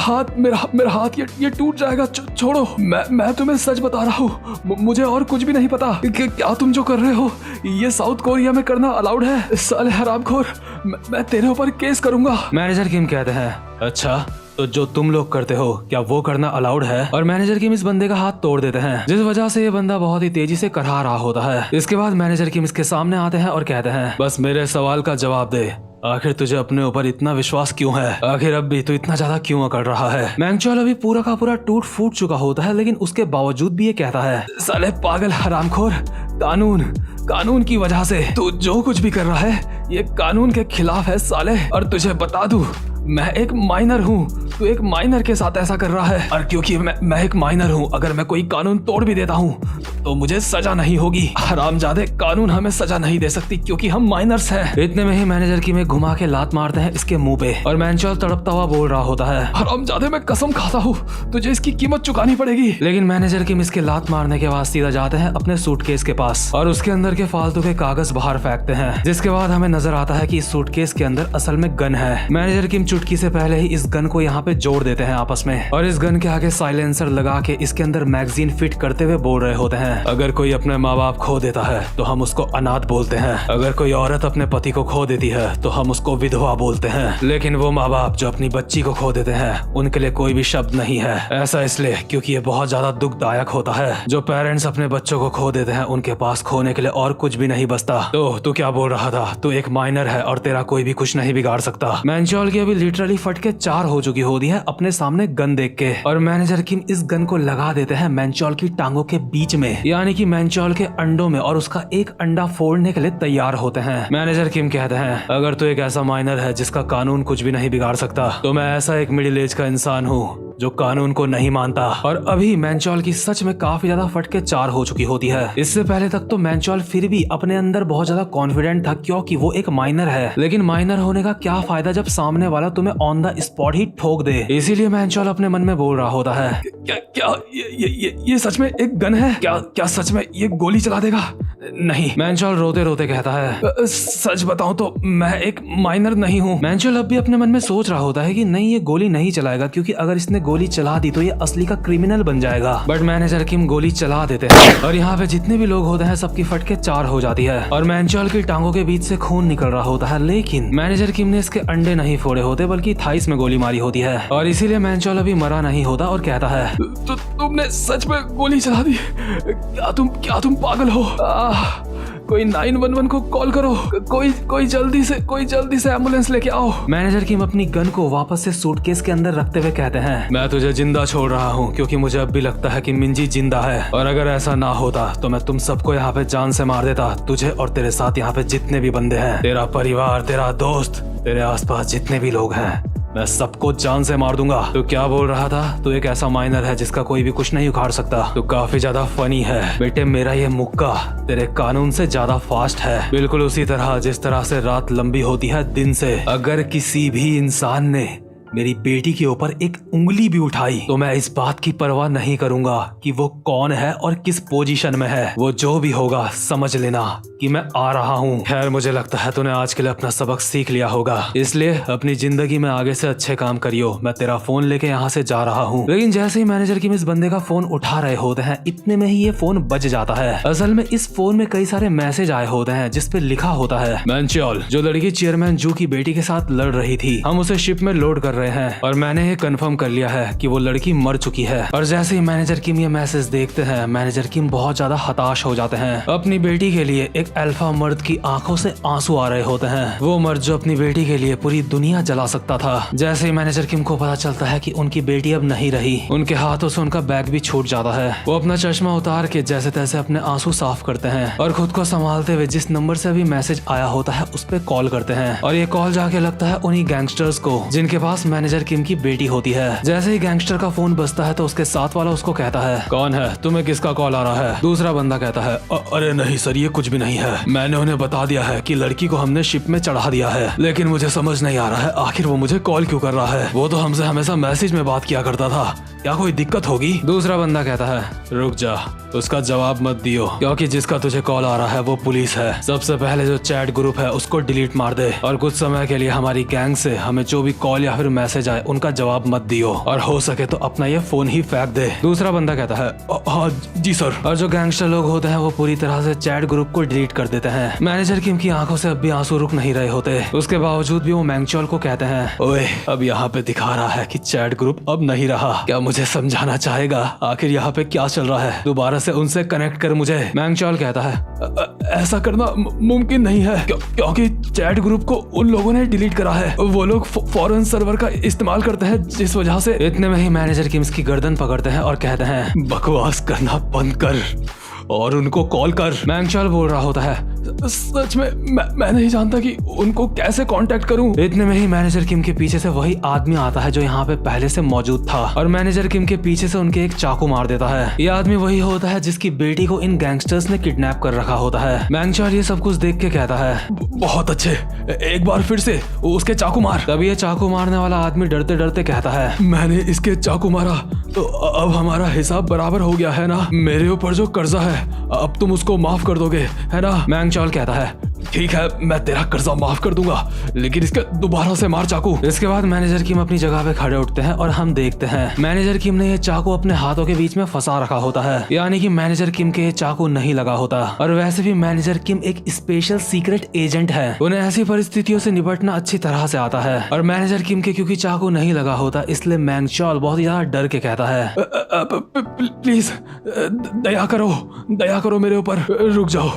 हाथ ये टूट जाएगा, छोड़ो, मैं तुम्हें सच बता रहा हूँ, मुझे और कुछ भी नहीं पता। क्या तुम जो कर रहे हो ये साउथ कोरिया में करना अलाउड है? साले हरामखोर, मैं तेरे ऊपर केस करूंगा। मैनेजर किम कहते हैं, अच्छा तो जो तुम लोग करते हो क्या वो करना अलाउड है? और मैनेजर किम इस बंदे का हाथ तोड़ देते हैं, जिस वजह से ये बंदा बहुत ही तेजी से करहा रहा होता है। इसके बाद मैनेजर किम इसके सामने आते हैं और कहते हैं, बस मेरे सवाल का जवाब दे, आखिर तुझे अपने ऊपर इतना विश्वास क्यों है? आखिर अब भी तू इतना ज्यादा क्यों अकड़ रहा है? मैंगचोल अभी पूरा का पूरा टूट फूट चुका होता है, लेकिन उसके बावजूद भी ये कहता है, साले पागल हरामखोर, कानून की वजह से तू जो कुछ भी कर रहा है ये कानून के खिलाफ है साले। और तुझे बता दूं, मैं एक माइनर हूँ, तू एक माइनर के साथ ऐसा कर रहा है। और क्योंकि मैं एक माइनर हूँ, अगर मैं कोई कानून तोड़ भी देता हूँ तो मुझे सजा नहीं होगी। हरामजादे, कानून हमें सजा नहीं दे सकती क्योंकि हम माइनर्स हैं। इतने में ही मैनेजर की में घुमा के लात मारते हैं इसके मुंह पे और मैंगचोल तड़पता हुआ बोल रहा होता है, हरामजादे, मैं कसम खाता हूँ तुझे इसकी कीमत चुकानी पड़ेगी। लेकिन मैनेजर की इसके लात मारने के बाद सीधा जाते हैं अपने सूटकेस के पास और उसके अंदर के फालतू के कागज बाहर फेंकते हैं, जिसके बाद हमें नजर आता है कि इस सूटकेस के अंदर असल में गन है। मैनेजर किम चुटकी से पहले ही इस गन को यहाँ पे जोड़ देते हैं आपस में और इस गन के आगे साइलेंसर लगा के इसके अंदर मैगजीन फिट करते हुए बोल रहे होते हैं, अगर कोई अपने माँ बाप खो देता है तो हम उसको अनाथ बोलते हैं, अगर कोई औरत अपने पति को खो देती है तो हम उसको विधवा बोलते हैं, लेकिन वो माँ बाप जो अपनी बच्ची को खो देते हैं उनके लिए कोई भी शब्द नहीं है। ऐसा इसलिए क्योंकि ये बहुत ज्यादा दुखदायक होता है। जो पेरेंट्स अपने बच्चों को खो देते हैं उनके पास खोने के लिए और कुछ भी नहीं बचता। तो तू क्या बोल रहा था? तू एक माइनर है और तेरा कोई भी कुछ नहीं बिगाड़ सकता। मैंगचोल की अभी लिटरली फटके 4 हो चुकी होती है अपने सामने गन देख के और मैनेजर किम इस गन को लगा देते हैं मैंगचोल की टांगों के बीच में, यानी कि मैंगचोल के अंडों में, और उसका एक अंडा फोड़ने के लिए तैयार होते हैं। मैनेजर किम कहते हैं, अगर तू एक ऐसा माइनर है जिसका कानून कुछ भी नहीं बिगाड़ सकता तो मैं ऐसा एक मिडिल एज का इंसान हूँ जो कानून को नहीं मानता। और अभी मैंगचोल की सच में काफी ज्यादा फटके 4 हो चुकी होती है। इससे पहले तक तो मैंगचोल फिर भी अपने अंदर बहुत ज्यादा कॉन्फिडेंट था क्योंकि वो एक माइनर है, लेकिन माइनर होने का क्या फायदा जब सामने वाला तुम्हें ऑन द स्पॉट ही ठोक दे। इसीलिए मैंगचोल अपने मन में बोल रहा होता है, क्या ये सच में एक गन है? क्या सच में ये गोली चला देगा? नहीं। मैंगचोल रोते रोते कहता है, सच बताऊं तो मैं एक माइनर नहीं हूँ। मैंगचोल अब भी अपने मन में सोच रहा होता है कि नहीं, ये गोली नहीं चलाएगा क्योंकि अगर इसने गोली चला दी तो ये असली का क्रिमिनल बन जाएगा। बट मैनेजर किम गोली चला देते हैं और यहाँ पे जितने भी लोग होते हैं सबकी फटके 4 हो जाती है और मैंगचोल की टांगों के बीच से खून निकल रहा होता है। लेकिन मैनेजर किम ने इसके अंडे नहीं फोड़े होते बल्कि थाइस में गोली मारी होती है और इसीलिए मैंगचोल अभी मरा नहीं होता और कहता है, तो तुमने सच में गोली चला दी? क्या तुम पागल हो? कोई 911 को कॉल करो, कोई जल्दी से एम्बुलेंस लेके आओ। मैनेजर किम अपनी गन को वापस से सूटकेस के अंदर रखते हुए कहते हैं, मैं तुझे जिंदा छोड़ रहा हूँ क्योंकि मुझे अब भी लगता है कि मिंजी जिंदा है और अगर ऐसा ना होता तो मैं तुम सबको यहाँ पे जान से मार देता, तुझे और तेरे साथ यहाँ पे जितने भी बंदे हैं, तेरा परिवार, तेरा दोस्त, तेरे आसपास जितने भी लोग हैं, मैं सबको जान से मार दूंगा। तू क्या बोल रहा था? तू एक ऐसा माइनर है जिसका कोई भी कुछ नहीं उखाड़ सकता। तू काफी ज्यादा फनी है बेटे। मेरा ये मुक्का तेरे कानून से ज्यादा फास्ट है, बिल्कुल उसी तरह जिस तरह से रात लंबी होती है दिन से। अगर किसी भी इंसान ने मेरी बेटी के ऊपर एक उंगली भी उठाई तो मैं इस बात की परवाह नहीं करूंगा कि वो कौन है और किस पोजीशन में है। वो जो भी होगा समझ लेना कि मैं आ रहा हूँ। खैर, मुझे लगता है तूने आज के लिए अपना सबक सीख लिया होगा, इसलिए अपनी जिंदगी में आगे से अच्छे काम करियो। मैं तेरा फोन लेके यहाँ से जा रहा हूँ। लेकिन जैसे ही मैनेजर किम इस बंदे का फोन उठा रहे होते हैं इतने में ही ये फोन बज जाता है। असल में इस फोन में कई सारे मैसेज आए होते हैं जिसपे लिखा होता है, मैंगचोल, जो लड़की चेयरमैन जू की बेटी के साथ लड़ रही थी, हम उसे शिप में लोड कर रहे हैं और मैंने ये कंफर्म कर लिया है कि वो लड़की मर चुकी है। और जैसे ही मैनेजर किम ये मैसेज देखते हैं, मैनेजर किम बहुत ज्यादा हताश हो जाते हैं। अपनी बेटी के लिए एक अल्फा मर्द की आंखों से आंसू आ रहे होते हैं, वो मर्द जो अपनी बेटी के लिए पूरी दुनिया जला सकता था। जैसे ही मैनेजर किम को पता चलता है कि उनकी बेटी अब नहीं रही, उनके हाथों से उनका बैग भी छूट जाता है। वो अपना चश्मा उतार के जैसे तैसे अपने आंसू साफ करते हैं और खुद को संभालते हुए जिस नंबर से अभी मैसेज आया होता है उस पे कॉल करते हैं। और ये कॉल जाके लगता है उन्हीं गैंगस्टर्स को जिनके पास मैनेजर किम की बेटी होती है। जैसे ही गैंगस्टर का फोन बजता है तो उसके साथ वाला उसको कहता है, कौन है? तुम्हें किसका कॉल आ रहा है? दूसरा बंदा कहता है, अरे नहीं सर, ये कुछ भी नहीं है। मैंने उन्हें बता दिया है कि लड़की को हमने शिप में चढ़ा दिया है, लेकिन मुझे समझ नहीं आ रहा है आखिर वो मुझे कॉल क्यों कर रहा है। वो तो हमसे हमेशा मैसेज में बात किया करता था, क्या कोई दिक्कत होगी? दूसरा बंदा कहता है, रुक जा, उसका जवाब मत दियो, क्योंकि जिसका तुझे कॉल आ रहा है वो पुलिस है। सबसे पहले जो चैट ग्रुप है उसको डिलीट मार दे और कुछ समय के लिए हमारी गैंग से हमें जो भी कॉल या फिर मैसेज आए उनका जवाब मत दियो, और हो सके तो अपना ये फोन ही फेंक दे। दूसरा बंदा कहता है हाँ जी सर। और जो गैंगस्टर लोग होते हैं वो पूरी तरह से चैट ग्रुप को डिलीट कर देते हैं। मैनेजर किम की आंखों से अब भी आंसू रुक नहीं रहे होते। उसके बावजूद भी वो मैंगचोल को कहते हैं, ओए अब यहाँ पे दिखा रहा है कि चैट ग्रुप अब नहीं रहा, क्या मुझे समझाना चाहेगा आखिर यहाँ पे क्या चल रहा है? दोबारा से उनसे कनेक्ट कर मुझे। मैंगचोल कहता है ऐसा करना मुमकिन नहीं है, क्योंकि चैट ग्रुप को उन लोगों ने डिलीट करा है। वो लोग फॉरेन सर्वर का इस्तेमाल करते हैं, जिस वजह से। इतने में ही मैनेजर किम्स की गर्दन पकड़ते हैं और कहते हैं बकवास करना बंद कर और उनको कॉल कर। मैंगचोल बोल रहा होता है सच में मैं नहीं जानता कि उनको कैसे कांटेक्ट करूं। इतने में ही मैनेजर किम के पीछे से वही आदमी आता है जो यहाँ पे पहले से मौजूद था, और मैनेजर किम के पीछे से उनके एक चाकू मार देता है। ये आदमी वही होता है जिसकी बेटी को इन गैंगस्टर्स ने किडनैप कर रखा होता है। मैंगचोल ये सब कुछ देख के कहता है बहुत अच्छे, एक बार फिर से उसके चाकू मार। तभी ये चाकू मारने वाला आदमी डरते डरते कहता है मैंने इसके चाकू मारा तो अब हमारा हिसाब बराबर हो गया है ना, मेरे ऊपर जो कर्जा है अब तुम उसको माफ कर दोगे है ना। मैंगचोल कहता है ठीक है मैं तेरा कर्जा माफ कर दूंगा, लेकिन इसके दोबारा से मार चाकू। इसके बाद मैनेजर किम अपनी जगह पे खड़े उठते हैं और हम देखते हैं मैनेजर किम ने ये चाकू अपने हाथों के बीच में फंसा रखा होता है, यानी कि मैनेजर किम के ये चाकू नहीं लगा होता। और वैसे भी मैनेजर किम एक स्पेशल सीक्रेट एजेंट है, उन्हें ऐसी परिस्थितियों से निपटना अच्छी तरह से आता है। और मैनेजर किम के क्योंकि चाकू नहीं लगा होता इसलिए मैंगचोल बहुत ही ज्यादा डर के कहता है प्लीज दया करो मेरे ऊपर, रुक जाओ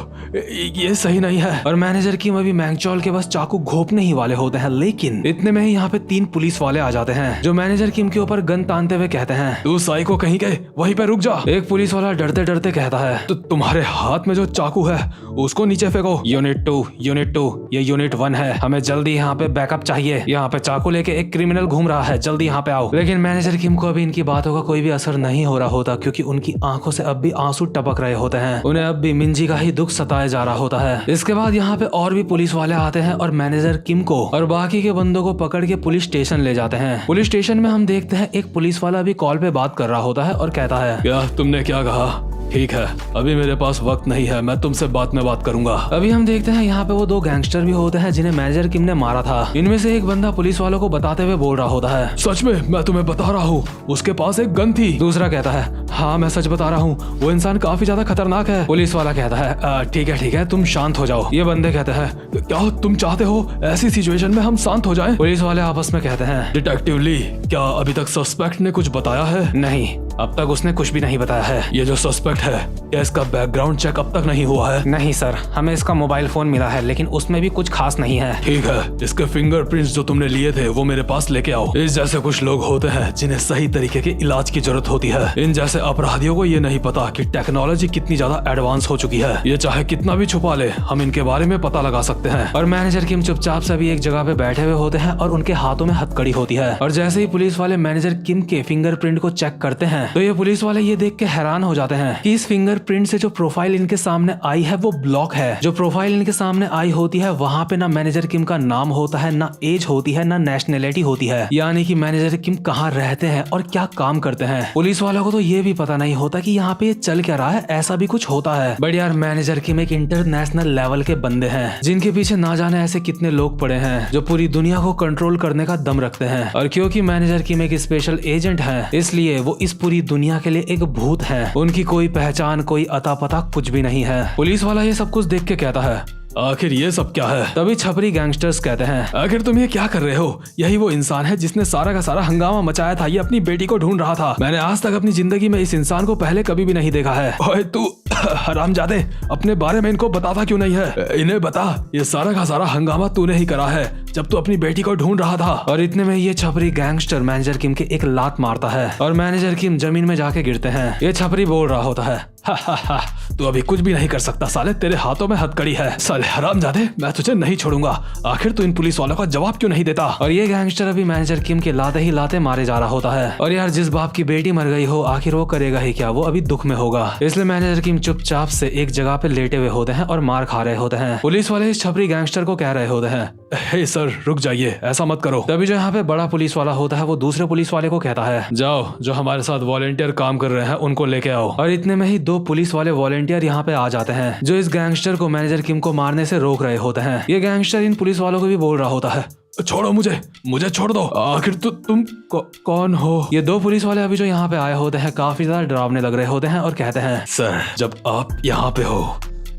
ये सही नहीं है। और मैनेजर किम अभी मैंगचोल के बस चाकू घोंपने ही वाले होते हैं, लेकिन इतने में ही यहाँ पे 3 पुलिस वाले आ जाते हैं जो मैनेजर किम के ऊपर गन तानते हुए कहते हैं तू साइको कहीं के, वहीं पे रुक जा। एक पुलिस वाला डरते डरते कहता है तो तुम्हारे हाथ में जो चाकू है उसको नीचे फेंको। यूनिट 2 ये यूनिट 1 है, हमें जल्दी यहाँ पे बैकअप चाहिए। यहाँ पे चाकू लेके एक क्रिमिनल घूम रहा है, जल्दी यहाँ पे आओ। लेकिन मैनेजर किम को अभी इनकी बातों का कोई भी असर नहीं हो रहा होता, क्योंकि उनकी आंखों से अब भी आंसू टपक रहे होते हैं। उन्हें अब भी मिंजी का ही दुख सताया जा रहा होता है। इसके बाद यहाँ पे और भी पुलिस वाले आते हैं और मैनेजर किम को और बाकी के बंदों को पकड़ के पुलिस स्टेशन ले जाते हैं। पुलिस स्टेशन में हम देखते हैं एक पुलिस वाला अभी कॉल पे बात कर रहा होता है और कहता है क्या तुमने क्या कहा? ठीक है अभी मेरे पास वक्त नहीं है, मैं तुमसे बाद में बात करूंगा। अभी हम देखते हैं यहाँ पे वो 2 गैंगस्टर भी होते हैं जिन्हें मैनेजर किम ने मारा था। इनमें से एक बंदा पुलिस वालों को बताते हुए बोल रहा होता है सच में मैं तुम्हें बता रहा हूँ उसके पास एक गन थी। दूसरा कहता है हाँ मैं सच बता रहा हूँ, वो इंसान काफी ज्यादा खतरनाक है। पुलिस वाला कहता है ठीक है तुम शांत हो जाओ। ये बंदे कहते हैं क्या तुम चाहते हो ऐसी सिचुएशन में हम शांत हो जाएं? पुलिस वाले आपस में कहते हैं डिटेक्टिव ली क्या अभी तक सस्पेक्ट ने कुछ बताया है? नहीं अब तक उसने कुछ भी नहीं बताया है। ये जो सस्पेक्ट है क्या इसका बैकग्राउंड चेक अब तक नहीं हुआ है? नहीं सर, हमें इसका मोबाइल फोन मिला है लेकिन उसमें भी कुछ खास नहीं है। ठीक है इसके फिंगरप्रिंट्स जो तुमने लिए थे वो मेरे पास लेके आओ। इस जैसे कुछ लोग होते हैं जिन्हें सही तरीके के इलाज की जरूरत होती है। इन जैसे अपराधियों को ये नहीं पता कि टेक्नोलॉजी कितनी ज्यादा एडवांस हो चुकी है, ये चाहे कितना भी छुपा ले हम इनके बारे में पता लगा सकते हैं। और मैनेजर किम चुपचाप से भी एक जगह पे बैठे हुए होते हैं और उनके हाथों में हथकड़ी होती है। और जैसे ही पुलिस वाले मैनेजर किम के फिंगरप्रिंट को चेक करते हैं तो ये पुलिस वाले ये देख के हैरान हो जाते हैं कि इस फिंगरप्रिंट से जो प्रोफाइल इनके सामने आई है वो ब्लॉक है। जो प्रोफाइल इनके सामने आई होती है वहाँ पे ना मैनेजर किम का नाम होता है, ना एज होती है, ना नेशनलिटी होती है, यानी कि मैनेजर किम कहाँ रहते हैं और क्या काम करते हैं। पुलिस वालों को तो ये भी पता नहीं होता कि यहाँ पे ये चल क्या रहा है, ऐसा भी कुछ होता है। बट यार मैनेजर किम एक इंटरनेशनल लेवल के बंदे हैं जिनके पीछे ना जाने ऐसे कितने लोग पड़े हैं जो पूरी दुनिया को कंट्रोल करने का दम रखते हैं। और क्योंकि मैनेजर किम एक स्पेशल एजेंट है इसलिए वो इस पूरी दुनिया के लिए एक भूत है। उनकी कोई पहचान, कोई अता पता कुछ भी नहीं है। पुलिस वाला ये सब कुछ देख के कहता है आखिर ये सब क्या है? तभी छपरी गैंगस्टर्स कहते हैं आखिर तुम ये क्या कर रहे हो? यही वो इंसान है जिसने सारा का सारा हंगामा मचाया था। ये अपनी बेटी को ढूंढ रहा था। मैंने आज तक अपनी जिंदगी में इस इंसान को पहले कभी भी नहीं देखा है। ओए तू हरामजादे, अपने बारे में इनको बताता क्यों नहीं है? इन्हें बता ये सारा का सारा हंगामा तूने ही करा है जब तू अपनी बेटी को ढूंढ रहा था। और इतने में ये छपरी गैंगस्टर मैनेजर किम के एक लात मारता है और मैनेजर किम जमीन में जाके गिरते हैं। ये छपरी बोल रहा होता है हा, तू अभी कुछ भी नहीं कर सकता साले, तेरे हाथों में हथकड़ी है। साले हरामजादे, मैं तुझे नहीं छोड़ूंगा। आखिर तू इन पुलिस वालों का जवाब क्यों नहीं देता? और ये गैंगस्टर अभी मैनेजर किम के लाते ही लाते मारे जा रहा होता है। और यार जिस बाप की बेटी मर गई हो आखिर वो करेगा ही क्या, वो अभी दुख में होगा। इसलिए मैनेजर किम चुपचाप से एक जगह पे लेटे हुए होते हैं और मार खा रहे होते हैं। पुलिस वाले इस छपरी गैंगस्टर को कह रहे होते हैं, हे सर रुक जाइए, ऐसा मत करो। तभी जो यहाँ पे बड़ा पुलिस वाला होता है वो दूसरे पुलिस वाले को कहता है, जाओ जो हमारे साथ वॉलेंटियर काम कर रहे हैं उनको लेके आओ। और इतने में ही दो पुलिस वाले वॉलेंटियर यहाँ पे आ जाते हैं जो इस गैंगस्टर को मैनेजर किम को मारने से रोक रहे होते हैं। ये गैंगस्टर इन पुलिस वालों को भी बोल रहा होता है, छोड़ो मुझे छोड़ दो, आखिर तुम कौन हो। ये दो पुलिस वाले अभी जो यहाँ पे आए होते हैं काफी ज्यादा डरावने लग रहे होते हैं और कहते हैं, सर जब आप यहाँ पे हो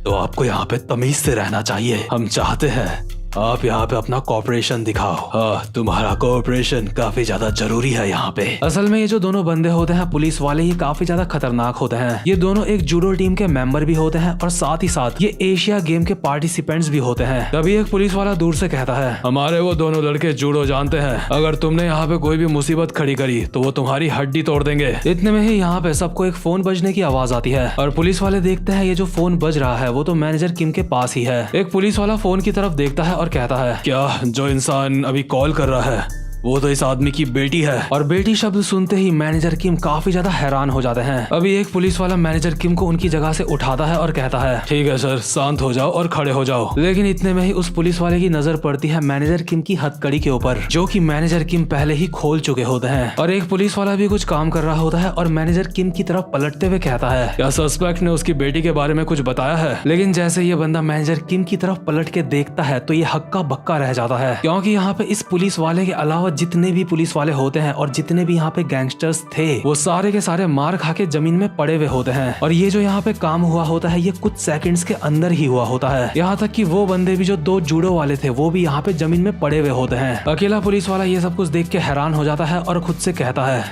तो आपको यहाँ पे तमीज से रहना चाहिए। हम चाहते हैं आप यहाँ पे अपना कोऑपरेशन दिखाओ। हाँ, तुम्हारा कोऑपरेशन काफी ज्यादा जरूरी है यहाँ पे। असल में ये जो दोनों बंदे होते हैं पुलिस वाले, ये काफी ज्यादा खतरनाक होते हैं। ये दोनों एक जूडो टीम के मेंबर भी होते हैं और साथ ही साथ ये एशिया गेम के पार्टिसिपेंट्स भी होते हैं। तभी एक पुलिस वाला दूर से कहता है, हमारे वो दोनों लड़के जूडो जानते हैं, अगर तुमने यहाँ पे कोई भी मुसीबत खड़ी करी तो वो तुम्हारी हड्डी तोड़ देंगे। इतने में ही यहाँ पे सबको एक फोन बजने की आवाज आती है और पुलिस वाले देखते हैं ये जो फोन बज रहा है वो तो मैनेजर किम के पास ही है। एक पुलिस वाला फोन की तरफ देखता है और कहता है, क्या जो इंसान अभी कॉल कर रहा है वो तो इस आदमी की बेटी है। और बेटी शब्द सुनते ही मैनेजर किम काफी ज्यादा हैरान हो जाते हैं। अभी एक पुलिस वाला मैनेजर किम को उनकी जगह से उठाता है और कहता है, ठीक है सर, शांत हो जाओ और खड़े हो जाओ। लेकिन इतने में ही उस पुलिस वाले की नजर पड़ती है मैनेजर किम की हथकड़ी के ऊपर जो कि मैनेजर किम पहले ही खोल चुके होते हैं। और एक पुलिस वाला भी कुछ काम कर रहा होता है और मैनेजर किम की तरफ पलटते हुए कहता है, क्या सस्पेक्ट ने उसकी बेटी के बारे में कुछ बताया है। लेकिन जैसे ये बंदा मैनेजर किम की तरफ पलट के देखता है तो ये हक्का बक्का रह जाता है, क्योंकि यहाँ पे इस पुलिस वाले के अलावा जितने भी पुलिस वाले होते हैं और जितने भी यहाँ पे गैंगस्टर्स थे वो सारे के सारे मार खा के जमीन में पड़े हुए होते हैं। और ये जो यहाँ पे काम हुआ होता है ये कुछ सेकंड्स के अंदर ही हुआ होता है। यहाँ तक कि वो बंदे भी जो दो जूडो वाले थे वो भी यहाँ पे जमीन में पड़े हुए होते हैं। अकेला पुलिस वाला ये सब कुछ देख के हैरान हो जाता है और खुद से कहता है,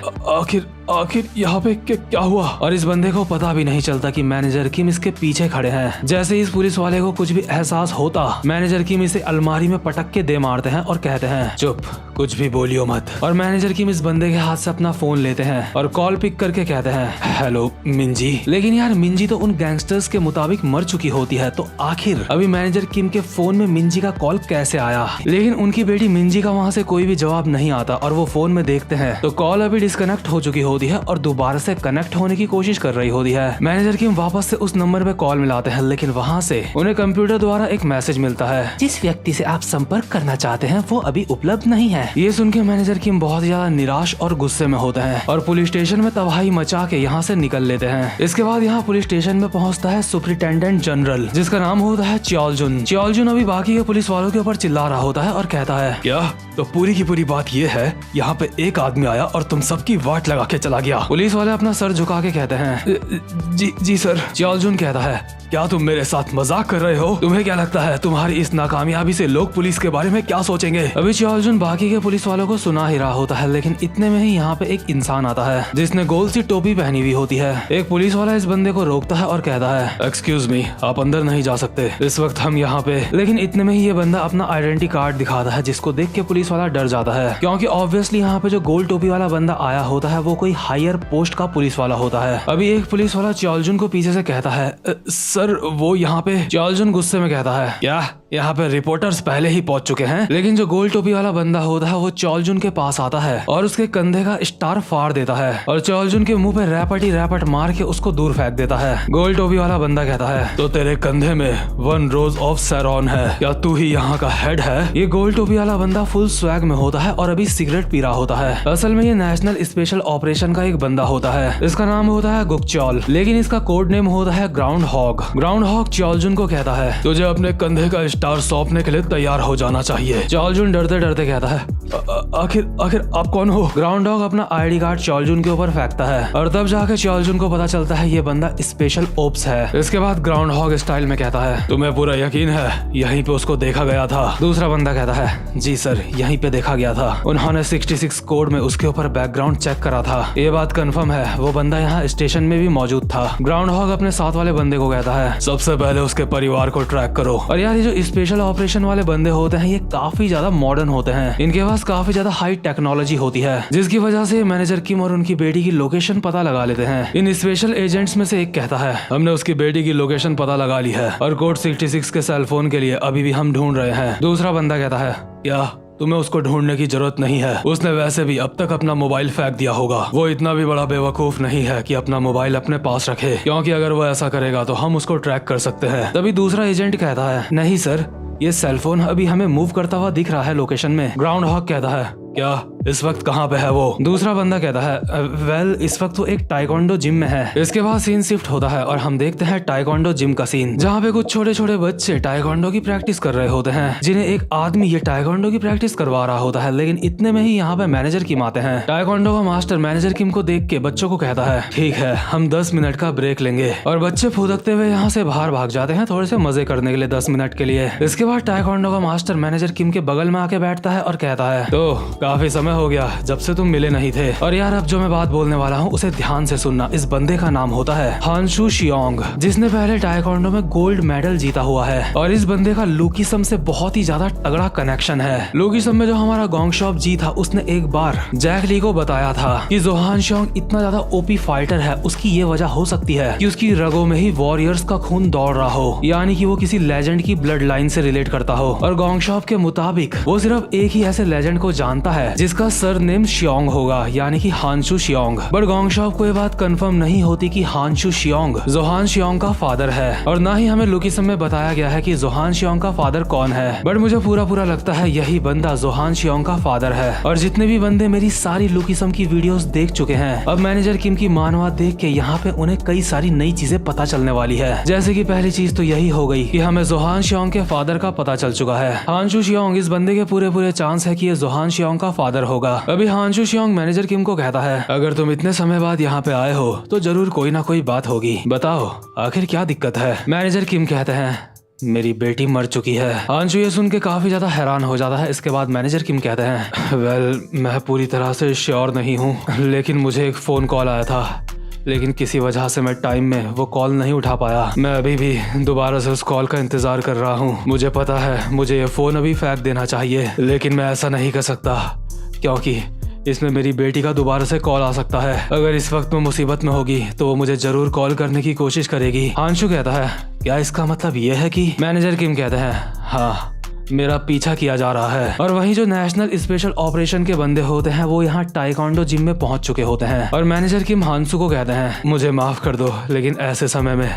आखिर यहाँ पे क्या हुआ। और इस बंदे को पता भी नहीं चलता कि मैनेजर किम इसके पीछे खड़े हैं। जैसे इस पुलिस वाले को कुछ भी एहसास होता मैनेजर किम इसे अलमारी में पटक के दे मारते हैं और कहते हैं, चुप, कुछ भी बोलियो मत। और मैनेजर किम इस बंदे के हाथ से अपना फोन लेते हैं और कॉल पिक करके कहते हैं, हेलो मिंजी। लेकिन यार मिंजी तो उन गैंगस्टर्स के मुताबिक मर चुकी होती है, तो आखिर अभी मैनेजर किम के फोन में मिंजी का कॉल कैसे आया। लेकिन उनकी बेटी मिंजी का वहाँ से कोई भी जवाब नहीं आता और वो फोन में देखते हैं तो कॉल अभी डिस्कनेक्ट हो चुकी होती है और दोबारा से कनेक्ट होने की कोशिश कर रही होती है। मैनेजर किम वापस से उस नंबर पे कॉल मिलाते हैं लेकिन वहाँ से उन्हें कंप्यूटर द्वारा एक मैसेज मिलता है, जिस व्यक्ति से आप संपर्क करना चाहते हैं वो अभी उपलब्ध नहीं है। ये सुन के मैनेजर किम बहुत ज्यादा निराश और गुस्से में होते हैं और पुलिस स्टेशन में तबाही मचा के यहाँ से निकल लेते हैं। इसके बाद यहाँ पुलिस स्टेशन में पहुँचता है सुपरिटेंडेंट जनरल जिसका नाम होता है च्योलजुन। च्योलजुन अभी बाकी के पुलिस वालों के ऊपर चिल्ला रहा होता है और कहता है, क्या तो पूरी की पूरी बात ये है, यहाँ पे एक आदमी आया और तुम सबकी वाट लगा के चला गया। पुलिस वाले अपना सर झुका के कहते हैं, जी सर। च्योलजुन कहता है, क्या तुम मेरे साथ मजाक कर रहे हो? तुम्हें क्या लगता है तुम्हारी इस नाकामयाबी से लोग पुलिस के बारे में क्या सोचेंगे? अभी च्योलजुन बाकी के पुलिस वालों को सुना ही रहा होता है लेकिन इतने में ही यहाँ पे एक इंसान आता है जिसने गोल सी टोपी पहनी हुई होती है। एक पुलिस वाला इस बंदे को रोकता है और कहता है, एक्सक्यूज मी, आप अंदर नहीं जा सकते, इस वक्त हम यहाँ पे। लेकिन इतने में ही ये बंदा अपना आइडेंटिटी कार्ड दिखाता है जिसको देख के पुलिस वाला डर जाता है, क्योंकि ऑब्वियसली यहाँ पे जो गोल टोपी वाला बंदा आया होता है वो कोई हायर पोस्ट का पुलिस वाला होता है। अभी एक पुलिस वाला च्योलजुन को पीछे से कहता है, सर वो यहाँ पे। च्योलजुन गुस्से में कहता है, क्या यहाँ पे रिपोर्टर्स पहले ही पहुंच चुके हैं। लेकिन जो गोल टोपी वाला बंदा होता है वो च्योलजुन के पास आता है और उसके कंधे का स्टार फाड़ देता है और च्योलजुन के मुंह पे रैपट मार के उसको दूर फेंक देता है। गोल टोपी वाला बंदा कहता है, तो तेरे कंधे में 1 रोज ऑफ सैरॉन है, क्या तू ही यहाँ का हेड है? ये गोल टोपी वाला बंदा फुल स्वैग में होता है और अभी सिगरेट पी रहा होता है। असल में ये नेशनल स्पेशल ऑपरेशन का एक बंदा होता है, इसका नाम होता है गुकचॉल, लेकिन इसका कोड नेम होता है ग्राउंड हॉग। ग्राउंड हॉग च्योलजुन को कहता है, तुझे अपने कंधे का स्टार सौंपने के लिए तैयार हो जाना चाहिए। च्योलजुन डरते डरते कहता है, आखिर आप कौन हो? ग्राउंड हॉग अपना आईडी कार्ड च्योलजुन के ऊपर फेंकता है और तब जाके च्योलजुन को पता चलता है ये बंदा स्पेशल ओप्स है। इसके बाद ग्राउंड हॉग स्टाइल में कहता है, तुम्हें पूरा यकीन है यहीं पे उसको देखा गया था? दूसरा बंदा कहता है, जी सर, यहीं पे देखा गया था, उन्होंने 66 कोड में उसके ऊपर बैकग्राउंड चेक करा था, ये बात कंफर्म है, वो बंदा यहाँ स्टेशन में भी मौजूद था। ग्राउंड हॉग अपने साथ वाले बंदे को कहता है, सबसे पहले उसके परिवार को ट्रैक करो। और यार ये जो स्पेशल ऑपरेशन वाले बंदे होते हैं ये काफी ज्यादा मॉडर्न होते हैं, इनके पास काफी ज्यादा हाई टेक्नोलॉजी होती है जिसकी वजह से मैनेजर किम और उनकी बेटी की लोकेशन पता लगा लेते हैं। इन स्पेशल एजेंट्स में से एक कहता है, हमने उसकी बेटी की लोकेशन पता लगा ली है और कोड 66 के सेल फोन के लिए अभी भी हम ढूंढ रहे हैं। दूसरा बंदा कहता है, क्या तुम्हें उसको ढूंढने की जरूरत नहीं है। उसने वैसे भी अब तक अपना मोबाइल फेंक दिया होगा। वो इतना भी बड़ा बेवकूफ नहीं है कि अपना मोबाइल अपने पास रखे, क्योंकि अगर वो ऐसा करेगा तो हम उसको ट्रैक कर सकते हैं। तभी दूसरा एजेंट कहता है, नहीं सर, ये सेलफोन अभी हमें मूव करता हुआ दिख रहा है लोकेशन में। ग्राउंड हॉक कहता है, क्या इस वक्त कहाँ पे है वो? दूसरा बंदा कहता है, वेल इस वक्त वो एक टाइकोंडो जिम में है। इसके बाद सीन शिफ्ट होता है और हम देखते हैं टाइकोंडो जिम का सीन, जहाँ पे कुछ छोटे छोटे बच्चे टाइकोंडो की प्रैक्टिस कर रहे होते हैं, जिन्हें एक आदमी ये टाइकोंडो की प्रैक्टिस करवा रहा होता है। लेकिन इतने में ही यहाँ पे मैनेजर किम आते हैं। टाइकोंडो का मास्टर मैनेजर किम को देख के बच्चों को कहता है, ठीक है हम 10 मिनट का ब्रेक लेंगे। और बच्चे फुदकते हुए यहाँ से बाहर भाग जाते हैं थोड़े से मजे करने के लिए 10 मिनट के लिए। इसके बाद टाइकोंडो का मास्टर मैनेजर किम के बगल में आके बैठता है और कहता है, तो काफी समय हो गया जब से तुम मिले नहीं थे। और यार अब जो मैं बात बोलने वाला हूँ उसे ध्यान से सुनना। इस बंदे का नाम होता है हानशु शियोंग, जिसने पहले टाइकोंडो में गोल्ड मेडल जीता हुआ है। और इस बंदे का लुकीसम से बहुत ही ज्यादा तगड़ा कनेक्शन है। लुकीसम में जो हमारा गोंग शॉप जी था, उसने एक बार जैक ली को बताया था कि जोहान शियोंग इतना ज्यादा ओपी फाइटर है। उसकी ये वजह हो सकती है कि उसकी रगों में ही वॉरियर्स का खून दौड़ रहा हो, यानी कि वो किसी लेजेंड की ब्लड लाइन से रिलेट करता हो। और गोंग शॉप के मुताबिक वो सिर्फ एक ही ऐसे लेजेंड को जानता है जिसका सर नेम शियोंग होगा, यानी कि हानशु शियोंग। बट गोंग शॉप को ये बात कंफर्म नहीं होती कि हानशु शियोंग जोहान शियोंग का फादर है। और ना ही हमें लुकीसम में बताया गया है कि जोहान शियोंग का फादर कौन है। बट मुझे पूरा लगता है यही बंदा जोहान शियोंग का फादर है। और जितने भी बंदे मेरी सारी लुकीसम की वीडियोस देख चुके हैं, अब मैनेजर किम की मानवा देख के यहाँ पे उन्हें कई सारी नई चीजें पता चलने वाली है। जैसे कि पहली चीज तो यही हो गई कि हमें जोहान शियोंग के फादर का पता चल चुका है। हानशु शियोंग, इस बंदे के पूरे चांस है कि ये जोहान शियोंग का फादर होगा। अभी हानशु शियोंग मैनेजर किम को कहता है, अगर तुम इतने समय बाद यहाँ पे आए हो तो जरूर कोई ना कोई बात होगी, बताओ आखिर क्या दिक्कत है? मैनेजर किम कहते हैं, मेरी बेटी मर चुकी है। हानशु ये सुन के काफी ज्यादा हैरान हो जाता है। इसके बाद मैनेजर किम कहते हैं, वेल मैं पूरी तरह से श्योर नहीं हूँ, लेकिन मुझे एक फोन कॉल आया था, लेकिन किसी वजह से मैं टाइम में वो कॉल नहीं उठा पाया। मैं अभी भी दोबारा से उस कॉल का इंतजार कर रहा हूँ। मुझे पता है मुझे ये फोन अभी फेंक देना चाहिए, लेकिन मैं ऐसा नहीं कर सकता क्योंकि इसमें मेरी बेटी का दोबारा से कॉल आ सकता है। अगर इस वक्त मैं मुसीबत में होगी तो वो मुझे जरूर कॉल करने की कोशिश करेगी। हानशु कहता है, क्या इसका मतलब ये है कि? मैनेजर किम कहते हैं, हाँ मेरा पीछा किया जा रहा है। और वहीं जो नेशनल स्पेशल ऑपरेशन के बंदे होते हैं वो यहाँ टाइकोंडो जिम में पहुंच चुके होते हैं। और मैनेजर किम हानशु को कहते हैं, मुझे माफ कर दो, लेकिन ऐसे समय में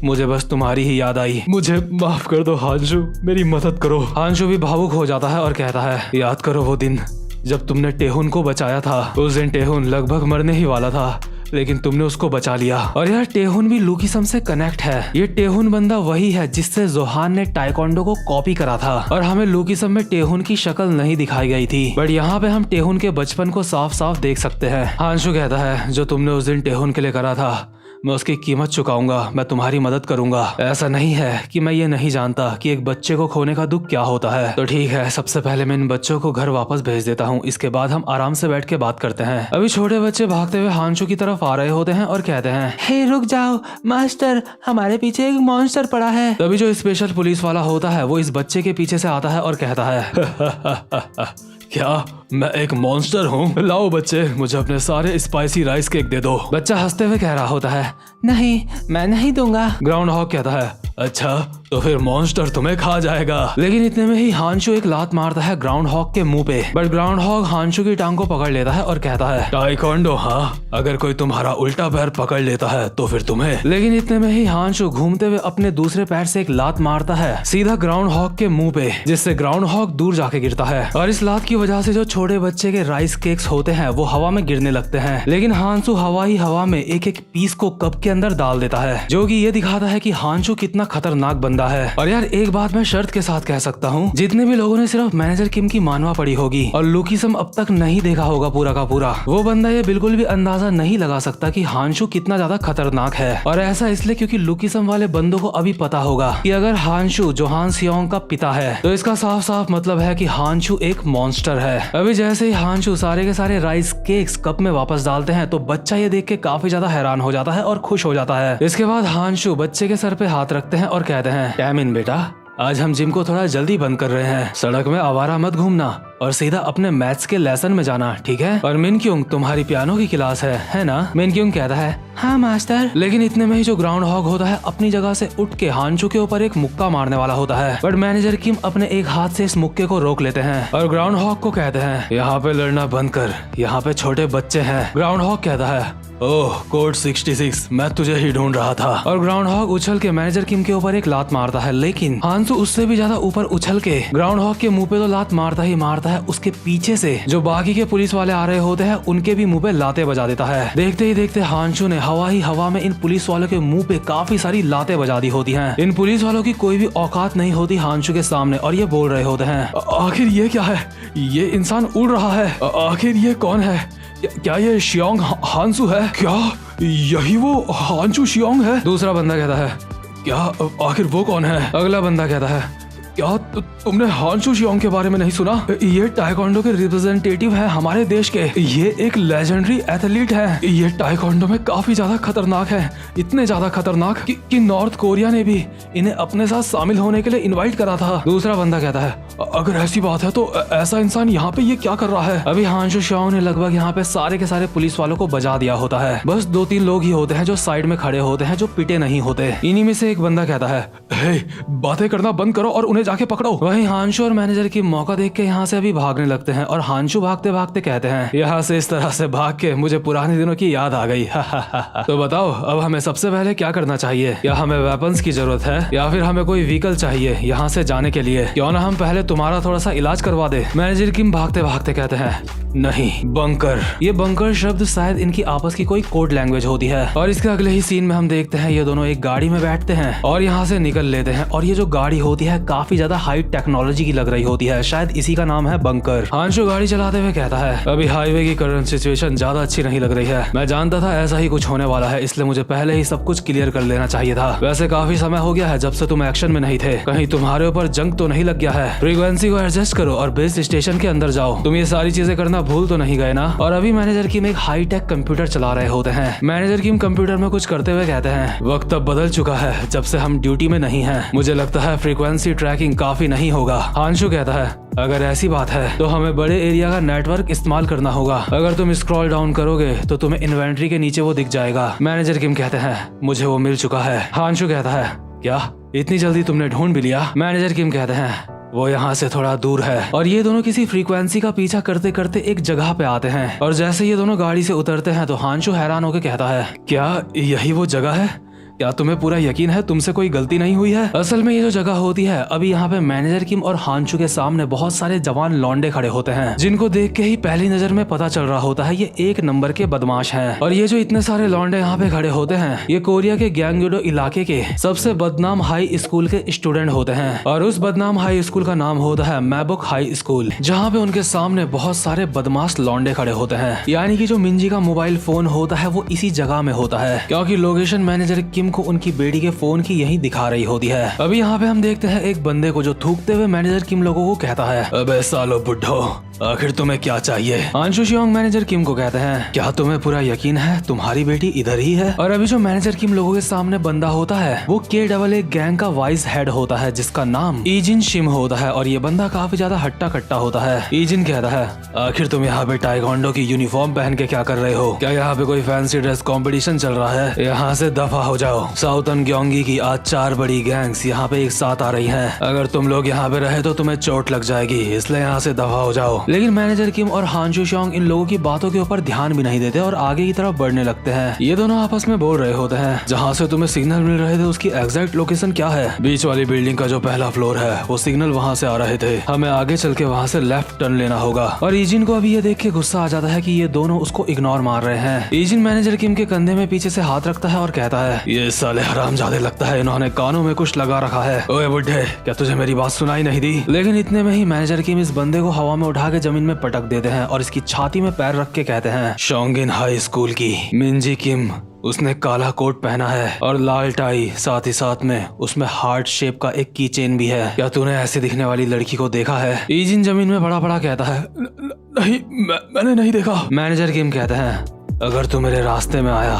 मुझे बस तुम्हारी ही याद आई। मुझे माफ कर दो हानशु, मेरी मदद करो। हानशु भी भावुक हो जाता है और कहता है, याद करो वो दिन जब तुमने टेहुन को बचाया था। उस दिन टेहुन लगभग मरने ही वाला था, लेकिन तुमने उसको बचा लिया। और यार टेहुन भी लुकीसम से कनेक्ट है। ये टेहुन बंदा वही है जिससे जोहान ने टाइकोंडो को कॉपी करा था। और हमें लुकीसम में टेहुन की शक्ल नहीं दिखाई गई थी, बट यहाँ पे हम टेहुन के बचपन को साफ साफ देख सकते हैं। हानशु कहता है, जो तुमने उस दिन टेहुन के लिए करा था मैं उसकी कीमत चुकाऊंगा, मैं तुम्हारी मदद करूंगा। ऐसा नहीं है कि मैं ये नहीं जानता कि एक बच्चे को खोने का दुख क्या होता है। तो ठीक है, सबसे पहले मैं इन बच्चों को घर वापस भेज देता हूँ, इसके बाद हम आराम से बैठ के बात करते हैं। अभी छोटे बच्चे भागते हुए हानशु की तरफ आ रहे होते हैं और कहते हैं, हे रुक जाओ मास्टर, हमारे पीछे एक मॉन्स्टर पड़ा है। तभी जो स्पेशल पुलिस वाला होता है वो इस बच्चे के पीछे से आता है और कहता है, क्या मैं एक मॉन्स्टर हूँ? लाओ बच्चे, मुझे अपने सारे स्पाइसी राइस केक दे दो। बच्चा हंसते हुए कह रहा होता है, नहीं मैं नहीं दूंगा। ग्राउंड हॉक कहता है, अच्छा तो फिर मॉन्स्टर तुम्हें खा जाएगा। लेकिन इतने में ही हानशु एक लात मारता है ग्राउंड हॉक के मुंह पे। बट ग्राउंड हॉक हानशु की टांग को पकड़ लेता है और कहता है, टाइकोंडो हाँ, अगर कोई तुम्हारा उल्टा पैर पकड़ लेता है तो फिर तुम्हें। लेकिन इतने में ही हानशु घूमते हुए अपने दूसरे पैर से एक लात मारता है सीधा ग्राउंड हॉक के मुंह पे, जिससे ग्राउंड हॉक दूर जाके गिरता है। और इस लात की वजह से जो छोटे बच्चे के राइस केक्स होते हैं वो हवा में गिरने लगते हैं। लेकिन हानशु हवा ही हवा में एक एक पीस को कप के अंदर डाल देता है, जो कि ये दिखाता है कि हानशु कितना खतरनाक बंदा है। और यार एक बात मैं शर्त के साथ कह सकता हूँ, जितने भी लोगों ने सिर्फ मैनेजर किम की मानवा पड़ी होगी और लुकीसम अब तक नहीं देखा होगा पूरा का पूरा, वो बंदा ये बिल्कुल भी अंदाजा नहीं लगा सकता कि हानशु कितना ज्यादा खतरनाक है। और ऐसा इसलिए क्योंकि लुकीसम वाले बंदों को अभी पता होगा कि अगर हानशु जोहान शियोंग का पिता है तो इसका साफ साफ मतलब है कि हानशु एक मॉन्स्टर है। अभी जैसे ही हानशु सारे के सारे राइस केक्स कप में वापस डालते हैं तो बच्चा ये देख के काफी ज्यादा हैरान हो जाता है और खुश हो जाता है। इसके बाद हानशु बच्चे के सर पे हाथ रखते हैं और कहते हैं, टैमिन बेटा, आज हम जिम को थोड़ा जल्दी बंद कर रहे हैं। सड़क में आवारा मत घूमना और सीधा अपने मैथ्स के लेसन में जाना, ठीक है? और मिन क्योंग, तुम्हारी पियानो की क्लास है ना? मिन क्योंग कहता है हाँ मास्टर। लेकिन इतने में ही जो ग्राउंड हॉग होता है अपनी जगह से उठ के हांचू के ऊपर एक मुक्का मारने वाला होता है, बट मैनेजर किम अपने एक हाथ से इस मुक्के को रोक लेते हैं और ग्राउंड हॉग को कहते हैं यहाँ पे लड़ना बंद कर, यहाँ पे छोटे बच्चे हैं। ग्राउंड हॉग कहता है ओह कोड 66, मैं तुझे ही ढूंढ रहा था। और ग्राउंड हॉग उछल के मैनेजर किम के ऊपर एक लात मारता है, लेकिन हांसू उससे भी ज्यादा ऊपर उछल के ग्राउंड हॉग के मुंह पे तो लात मारता ही मारता है, उसके पीछे से जो बाकी के पुलिस वाले आ रहे होते हैं उनके भी मुंह पे लाते बजा देता है। देखते ही देखते हांसू ने हवा में इन पुलिस वालों के मुंह पे काफी सारी लाते बजा दी होती है। इन पुलिस वालों की कोई भी औकात नहीं होती हांसू के सामने और ये बोल रहे होते हैं आखिर ये क्या है, ये इंसान उड़ रहा है, आखिर ये कौन है? क्या ये शियोंग हांसू है? क्या यही वो हांचू शियोंग है? दूसरा बंदा कहता है क्या आखिर वो कौन है? अगला बंदा कहता है क्या तुमने हांचू शियोंग के बारे में नहीं सुना? ये टाइकोंडो के रिप्रेजेंटेटिव है हमारे देश के, ये एक लेजेंडरी एथलीट है, ये टाइकोंडो में काफी ज्यादा खतरनाक है, इतने ज्यादा खतरनाक कि नॉर्थ कोरिया ने भी इन्हें अपने साथ शामिल होने के लिए इनवाइट करा था। दूसरा बंदा कहता है अगर ऐसी बात है तो ऐसा इंसान यहाँ पे ये क्या कर रहा है? अभी हांचू शियोंग ने लगभग यहाँ पे सारे के सारे पुलिस वालों को बजा दिया होता है, बस 2-3 लोग ही होते हैं जो साइड में खड़े होते हैं, जो पिटे नहीं होते। इन्हीं में से एक बंदा कहता है हे बातें करना बंद करो और उन्हें जाके पकड़ो। वहीं हांशु और मैनेजर की मौका देख के यहाँ से अभी भागने लगते हैं और हांशु भागते भागते कहते हैं यहाँ से इस तरह से भाग के मुझे पुराने दिनों की याद आ गई। तो बताओ अब हमें सबसे पहले क्या करना चाहिए? क्या हमें वेपन्स की जरूरत है या फिर हमें कोई व्हीकल चाहिए यहाँ से जाने के लिए? क्यों ना हम पहले तुम्हारा थोड़ा सा इलाज करवा दे। मैनेजर किम भागते भागते कहते हैं नहीं बंकर। ये बंकर शब्द शायद इनकी आपस की कोई कोड लैंग्वेज होती है। और इसके अगले ही सीन में हम देखते हैं ये दोनों एक गाड़ी में बैठते हैं और यहाँ से निकल लेते हैं। और ये जो गाड़ी होती है काफी ज्यादा हाई टेक्नोलॉजी की लग रही होती है, शायद इसी का नाम है बंकर। हांशु गाड़ी चलाते हुए कहता है अभी हाईवे की करंट सिचुएशन ज्यादा अच्छी नहीं लग रही है, मैं जानता था ऐसा ही कुछ होने वाला है, इसलिए मुझे पहले ही सब कुछ क्लियर कर लेना चाहिए था। वैसे काफी समय हो गया है जब से तुम एक्शन में नहीं थे, कहीं तुम्हारे ऊपर जंग तो नहीं लग गया है? फ्रीक्वेंसी को एडजस्ट करो और बेस स्टेशन के अंदर जाओ। तुम ये सारी चीजें करना भूल तो नहीं गए ना? और अभी मैनेजर किम एक हाई टेक कंप्यूटर चला रहे होते हैं। मैनेजर किम कंप्यूटर में कुछ करते हुए कहते हैं वक्त अब बदल चुका है जब से हम ड्यूटी में नहीं हैं, मुझे लगता है फ्रीक्वेंसी ट्रैकिंग काफी नहीं होगा। हांशु कहता है अगर ऐसी बात है तो हमें बड़े एरिया का नेटवर्क इस्तेमाल करना होगा, अगर तुम स्क्रॉल डाउन करोगे तो तुम्हें इन्वेंट्री के नीचे वो दिख जाएगा। मैनेजर किम कहते हैं मुझे वो मिल चुका है। हांशु कहता है क्या इतनी जल्दी तुमने ढूंढ भी लिया? मैनेजर किम कहते हैं वो यहाँ से थोड़ा दूर है। और ये दोनों किसी फ्रीक्वेंसी का पीछा करते करते एक जगह पे आते हैं और जैसे ये दोनों गाड़ी से उतरते हैं तो हांशु हैरान होकर कहता है क्या यही वो जगह है? क्या तुम्हें पूरा यकीन है तुमसे कोई गलती नहीं हुई है? असल में ये जो जगह होती है अभी यहाँ पे मैनेजर किम और हांशु के सामने बहुत सारे जवान लौंडे खड़े होते हैं जिनको देख के ही पहली नजर में पता चल रहा होता है ये एक नंबर के बदमाश हैं। और ये जो इतने सारे लौंडे यहाँ पे खड़े होते हैं ये कोरिया के गैंगयूडो इलाके के सबसे बदनाम हाई स्कूल के स्टूडेंट होते हैं। और उस बदनाम हाई स्कूल का नाम होता है मैबुक हाई स्कूल, जहाँ पे उनके सामने बहुत सारे बदमाश लौंडे खड़े होते हैं। यानी कि जो मिंजी का मोबाइल फोन होता है वो इसी जगह में होता है, क्योंकि लोकेशन मैनेजर किम को उनकी बेटी के फोन की यही दिखा रही होती है। अभी यहाँ पे हम देखते हैं एक बंदे को जो थूकते हुए मैनेजर किम लोगों को कहता है अबे सालो बुड्ढो आखिर तुम्हें क्या चाहिए? हांशु शियोंग मैनेजर किम को कहते हैं क्या तुम्हें पूरा यकीन है तुम्हारी बेटी इधर ही है? और अभी जो मैनेजर किम लोगों के सामने बंदा होता है वो KAA गैंग का वाइस हेड होता है जिसका नाम ईजिन शिम होता है। और ये बंदा काफी ज्यादा हट्टा कट्टा होता है। ईजिन कहता है आखिर तुम यहाँ पे टाइकोंडो की यूनिफॉर्म पहन के क्या कर रहे हो? क्या यहाँ पे कोई फैंसी ड्रेस कॉम्पिटिशन चल रहा है? यहाँ से दफा हो जाओ। साउथर्न ग्योंगी की आज 4 बड़ी गैंग्स यहाँ पे एक साथ आ रही है, अगर तुम लोग यहाँ पे रहे तो तुम्हें चोट लग जाएगी, इसलिए यहाँ से दफा हो जाओ। लेकिन मैनेजर किम और हांशु शियोंग इन लोगों की बातों के ऊपर ध्यान भी नहीं देते और आगे की तरफ बढ़ने लगते हैं। ये दोनों आपस में बोल रहे होते हैं जहाँ से तुम्हें सिग्नल मिल रहे थे उसकी एग्जैक्ट लोकेशन क्या है? बीच वाली बिल्डिंग का जो पहला फ्लोर है वो सिग्नल वहाँ से आ रहे थे, हमें आगे चल के वहाँ से लेफ्ट टर्न लेना होगा। और ईजिन को अभी ये देख के गुस्सा आ जाता है कि ये दोनों उसको इग्नोर मार रहे हैं। ईजिन मैनेजर किम के कंधे में पीछे से हाथ रखता है और कहता है ये साले हरामजादे, लगता है इन्होंने कानों में कुछ लगा रखा है। ओए बुड्ढे क्या तुझे मेरी बात सुनाई नहीं दी? लेकिन इतने में ही मैनेजर किम इस बंदे को हवा में उठा के जमीन में पटक देते हैं और इसकी छाती में पैर रख के कहते हैं शोंगिन हाई स्कूल की मिंजी किम, उसने काला कोट पहना है और लाल टाई, साथ ही साथ में उसमें हार्ट शेप का एक की चेन भी है। क्या तूने ऐसे दिखने वाली लड़की को देखा है? ईजिन जमीन में बड़ा बड़ा कहता है नहीं मैंने नहीं देखा। मैनेजर किम कहते हैं अगर तू मेरे रास्ते में आया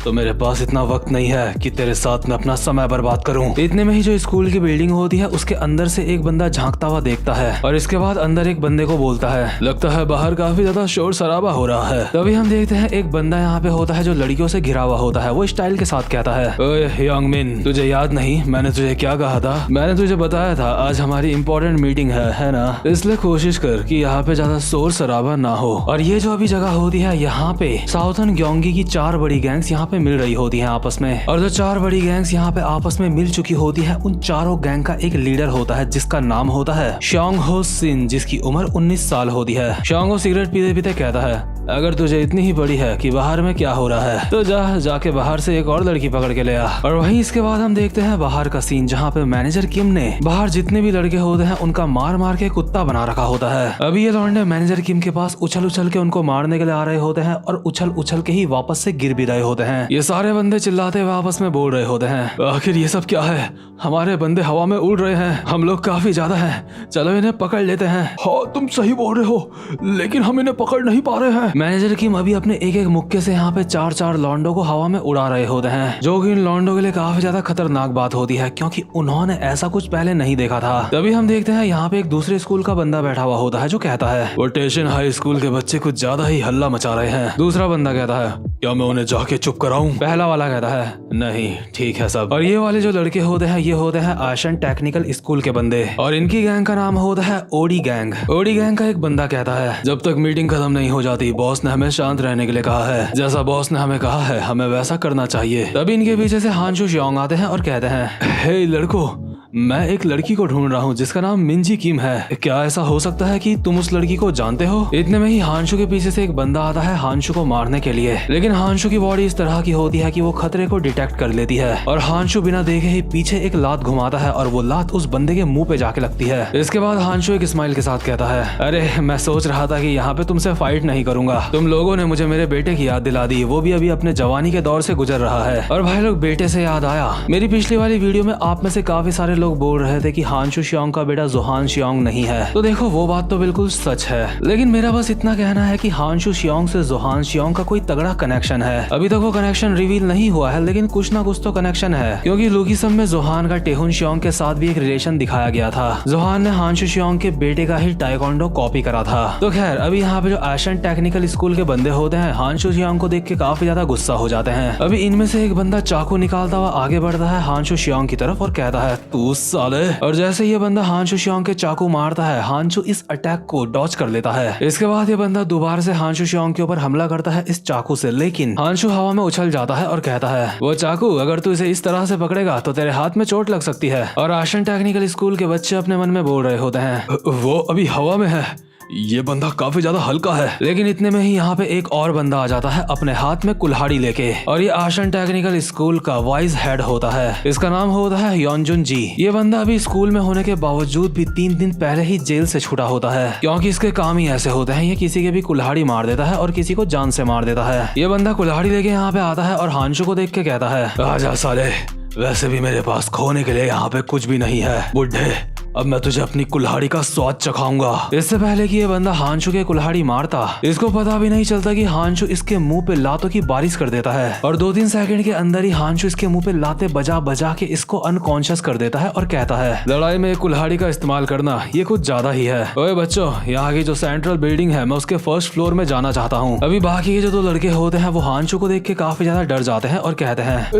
तो मेरे पास इतना वक्त नहीं है कि तेरे साथ में अपना समय बर्बाद करूं। इतने में ही जो स्कूल की बिल्डिंग होती है उसके अंदर से एक बंदा झांकता हुआ देखता है और इसके बाद अंदर एक बंदे को बोलता है, लगता है बाहर काफी ज्यादा शोर शराबा हो रहा है। तभी हम देखते हैं एक बंदा यहाँ पे होता है जो लड़कियों से घिरा हुआ होता है। वो स्टाइल के साथ कहता है, ओए यंग मिन, तुझे याद नहीं मैंने तुझे क्या कहा था? मैंने तुझे बताया था आज हमारी इंपॉर्टेंट मीटिंग है ना? इसलिए कोशिश कर कि यहाँ पे ज्यादा शोर शराबा ना हो। और ये जो अभी जगह होती है यहाँ पे साउथर्न ग्योंगी की 4 बड़ी गैंग्स यहाँ पे मिल रही होती हैं आपस में। और जो 4 बड़ी गैंग्स यहाँ पे आपस में मिल चुकी होती है उन चारों गैंग का एक लीडर होता है जिसका नाम होता है श्योंग हो सिन, जिसकी उम्र 19 साल होती है। श्योंग हो सिगरेट पीते पीते कहता है, अगर तुझे इतनी ही बड़ी है कि बाहर में क्या हो रहा है तो जाके बाहर से एक और लड़की पकड़ के ले आ। और वहीं इसके बाद हम देखते हैं बाहर का सीन जहाँ पे मैनेजर किम ने बाहर जितने भी लड़के होते हैं उनका मार मार के कुत्ता बना रखा होता है। अभी ये लौंडे मैनेजर किम के पास उछल उछल के उनको मारने के लिए आ रहे होते हैं और उछल उछल के ही वापस से गिर भी रहे होते हैं। ये सारे बंदे चिल्लाते हुए आपस में बोल रहे होते हैं, आखिर ये सब क्या है? हमारे बंदे हवा में उड़ रहे हैं, हम लोग काफी ज्यादा हैं, चलो इन्हें पकड़ लेते हैं। हाँ तुम सही बोल रहे हो, लेकिन हम इन्हें पकड़ नहीं पा रहे हैं। मैनेजर किम अभी अपने एक एक मुक्के से यहाँ पे 4 लौंडों को हवा में उड़ा रहे होते हैं, जो कि इन लौंडों के लिए काफी ज्यादा खतरनाक बात होती है क्योंकि उन्होंने ऐसा कुछ पहले नहीं देखा था। तभी हम देखते हैं यहाँ पे एक दूसरे स्कूल का बंदा बैठा हुआ होता है जो कहता है, वो टेशन हाई स्कूल के बच्चे कुछ ज्यादा ही हल्ला मचा रहे हैं। दूसरा बंदा कहता है, क्या मैं उन्हें जाके चुप कराऊं? पहला वाला कहता है, नहीं ठीक है सब। और ये वाले जो लड़के होते हैं ये होते हैं आशन टेक्निकल स्कूल के बंदे और इनकी गैंग का नाम होता है ओडी गैंग। ओडी गैंग का एक बंदा कहता है, जब तक मीटिंग खत्म नहीं हो जाती बॉस ने हमें शांत रहने के लिए कहा है, जैसा बॉस ने हमें कहा है हमें वैसा करना चाहिए। तभी इनके पीछे से हानशु श्योंग आते हैं और कहते हैं, हे लड़कों, मैं एक लड़की को ढूंढ रहा हूँ जिसका नाम मिंजी किम है, क्या ऐसा हो सकता है कि तुम उस लड़की को जानते हो? इतने में ही हानशु के पीछे से एक बंदा आता है हानशु को मारने के लिए, लेकिन हानशु की बॉडी इस तरह की होती है कि वो खतरे को डिटेक्ट कर लेती है और हानशु बिना देखे ही पीछे एक लात घुमाता है और वो लात उस बंदे के मुंह पे जाके लगती है। इसके बाद हानशु एक स्माइल के साथ कहता है, अरे मैं सोच रहा था कि यहाँ पे तुमसे फाइट नहीं करूंगा, तुम लोगों ने मुझे मेरे बेटे की याद दिला दी, वो भी अभी अपने जवानी के दौर से गुजर रहा है। और भाई लोग, बेटे से याद आया, मेरी पिछली वाली वीडियो में आप में से काफी सारे लोग बोल रहे थे कि हानशु श्योंग का बेटा जोहान श्योंग नहीं है, तो देखो वो बात तो बिल्कुल सच है, लेकिन मेरा बस इतना कहना है कि हानशु श्योंग से जोहान श्योंग का कोई तगड़ा कनेक्शन है। अभी तक वो कनेक्शन रिवील नहीं हुआ है, लेकिन कुछ ना कुछ तो कनेक्शन है, क्योंकि लुकीसम में जोहान का टेहुन श्योंग के साथ भी एक रिलेशन दिखाया गया था। जोहान ने हानशु श्योंग के बेटे का ही टाइकोंडो कॉपी करा था। तो खैर, अभी यहाँ पे जो एशियन टेक्निकल स्कूल के बंदे होते हैं हानशु श्योंग को देख के काफी ज्यादा गुस्सा हो जाते हैं। अभी इनमें से एक बंदा चाकू निकालता हुआ आगे बढ़ता है हानशु श्योंग की तरफ और कहता है, तू साले। और जैसे ये बंदा हानशु श्योंग के चाकू मारता है, हानशु इस अटैक को डॉज कर लेता है। इसके बाद ये बंदा दोबारा से हानशु श्योंग के ऊपर हमला करता है इस चाकू से, लेकिन हानशु हवा में उछल जाता है और कहता है, वो चाकू अगर तू इसे इस तरह से पकड़ेगा तो तेरे हाथ में चोट लग सकती है। और आशन टेक्निकल स्कूल के बच्चे अपने मन में बोल रहे होते हैं, वो अभी हवा में है, ये बंदा काफी ज्यादा हल्का है। लेकिन इतने में ही यहाँ पे एक और बंदा आ जाता है अपने हाथ में कुल्हाड़ी लेके, और ये आशन टेक्निकल स्कूल का वाइस हेड होता है। इसका नाम होता है योंजुन जी। ये बंदा अभी स्कूल में होने के बावजूद भी 3 दिन पहले ही जेल से छूटा होता है, क्योंकि इसके काम ही ऐसे होते हैं, ये किसी के भी कुल्हाड़ी मार देता है और किसी को जान से मार देता है। ये बंदा कुल्हाड़ी लेके यहाँ पे आता है और हानशु को देख के कहता है, आजा साले, वैसे भी मेरे पास खोने के लिए यहाँ पे कुछ भी नहीं है बुड्ढे, अब मैं तुझे अपनी कुल्हाड़ी का स्वाद चखाऊंगा। इससे पहले कि ये बंदा हानशु के कुल्हाड़ी मारता, इसको पता भी नहीं चलता कि हानशु इसके मुंह पे लातों की बारिश कर देता है और 2-3 सेकंड के अंदर ही हानशु इसके मुंह पे लाते बजा बजा के इसको अनकॉन्शियस कर देता है और कहता है, लड़ाई में कुल्हाड़ी का इस्तेमाल करना ये कुछ ज्यादा ही है। ओए बच्चों, यहाँ की जो सेंट्रल बिल्डिंग है मैं उसके फर्स्ट फ्लोर में जाना चाहता हूँ। अभी बाकी के जो 2 लड़के होते हैं वो हानशु को देख के काफी ज्यादा डर जाते हैं और कहते हैं,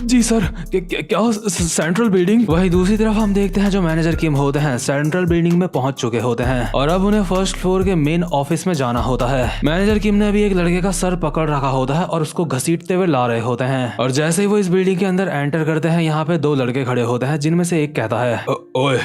जी सर, क्या सेंट्रल बिल्डिंग? वही दूसरी तरफ हम देखते हैं जो मैनेजर किम होते हैं सेंट्रल बिल्डिंग में पहुंच चुके होते हैं और अब उन्हें फर्स्ट फ्लोर के मेन ऑफिस में जाना होता है। मैनेजर किम ने अभी एक लड़के का सर पकड़ रखा होता है और उसको घसीटते हुए ला रहे होते हैं, और जैसे ही वो इस बिल्डिंग के अंदर एंटर करते हैं यहाँ पे 2 लड़के खड़े होते हैं, जिनमें से एक कहता है, ओए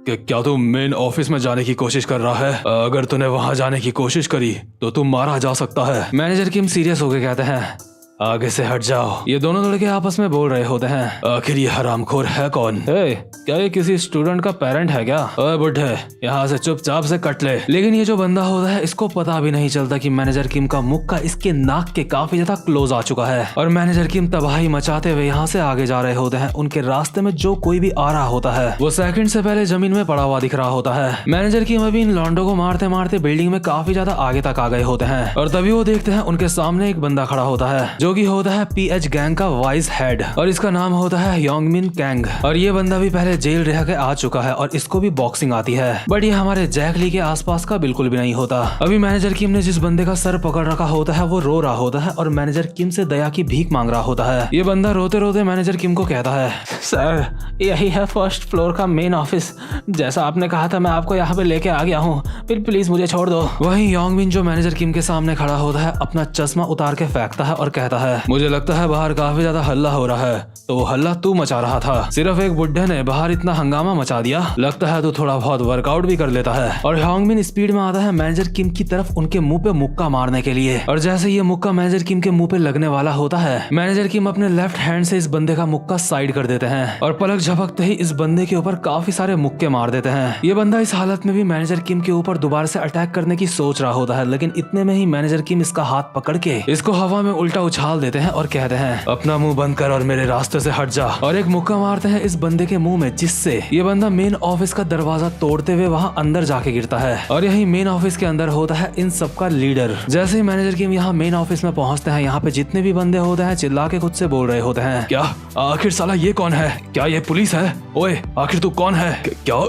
क्या तू मेन ऑफिस में जाने की कोशिश कर रहा है? अगर तूने वहां जाने की कोशिश करी तो तू मारा जा सकता है। मैनेजर किम सीरियस होकर कहते हैं, आगे से हट जाओ। ये दोनों लड़के आपस में बोल रहे होते हैं, आखिर ये हरामखोर है कौन? क्या ये किसी स्टूडेंट का पेरेंट है क्या? ओए बुड्ढे, यहाँ से चुपचाप से कट ले। लेकिन ये जो बंदा होता है इसको पता भी नहीं चलता कि मैनेजर किम का मुक्का इसके नाक के काफी ज्यादा क्लोज आ चुका है और मैनेजर किम तबाही मचाते हुए यहाँ से आगे जा रहे होते हैं। उनके रास्ते में जो कोई भी आ रहा होता है वो सेकंड से पहले जमीन में पड़ा हुआ दिख रहा होता है। मैनेजर किम अभी इन लॉन्डो को मारते मारते बिल्डिंग में काफी ज्यादा आगे तक आ गए होते हैं और तभी वो देखते हैं उनके सामने एक बंदा खड़ा होता है जो जो कि होता है PH गैंग का वाइस हेड और इसका नाम होता है योंगमिन कैंग। और ये बंदा भी पहले जेल रह के आ चुका है और इसको भी बॉक्सिंग आती है, बट ये हमारे जैक ली के आसपास का बिल्कुल भी नहीं होता। अभी मैनेजर किम ने जिस बंदे का सर पकड़ रखा होता है वो रो रहा होता है और मैनेजर किम से दया की भीख मांग रहा होता है। ये बंदा रोते रोते मैनेजर किम को कहता है, सर यही है फर्स्ट फ्लोर का मेन ऑफिस, जैसा आपने कहा था मैं आपको यहाँ पे लेके आ गया हूँ, फिर प्लीज मुझे छोड़ दो। वहीं योंगमिन जो मैनेजर किम के सामने खड़ा होता है अपना चश्मा उतार के फेंकता है और कहता है, मुझे लगता है बाहर काफी ज्यादा हल्ला हो रहा है, तो वो हल्ला तू मचा रहा था, सिर्फ एक बुड्ढे ने बाहर इतना हंगामा मचा दिया, लगता है तू थोड़ा बहुत वर्कआउट भी कर लेता है। और योंगमिन स्पीड में आता है मैनेजर किम की तरफ उनके मुंह पे मुक्का मारने के लिए, और जैसे ये मुक्का मैनेजर किम के मुंह पे लगने वाला होता है मैनेजर किम अपने लेफ्ट हैंड से इस बंदे का मुक्का साइड कर देते हैं और पलक झपकते ही इस बंदे के ऊपर काफी सारे मुक्के मार देते हैं। ये बंदा इस हालत में भी मैनेजर किम के ऊपर दोबारा से अटैक करने की सोच रहा होता है, लेकिन इतने में ही मैनेजर किम इसका हाथ पकड़ के इसको हवा में उल्टा उछाल देते हैं और कहते हैं, अपना मुंह बंद कर और मेरे रास्ते से हट जा, और एक मुक्का मारते हैं इस बंदे के मुंह में, जिससे ये बंदा मेन ऑफिस का दरवाजा तोड़ते हुए वहाँ अंदर जाके गिरता है। और यही मेन ऑफिस के अंदर होता है इन सबका लीडर। जैसे ही मैनेजर किम यहाँ मेन ऑफिस में पहुंचते हैं, यहाँ पे जितने भी बंदे होते हैं चिल्ला के खुद से बोल रहे होते हैं, क्या आखिर साला ये कौन है, क्या ये पुलिस है, ओए आखिर तू कौन है, क्या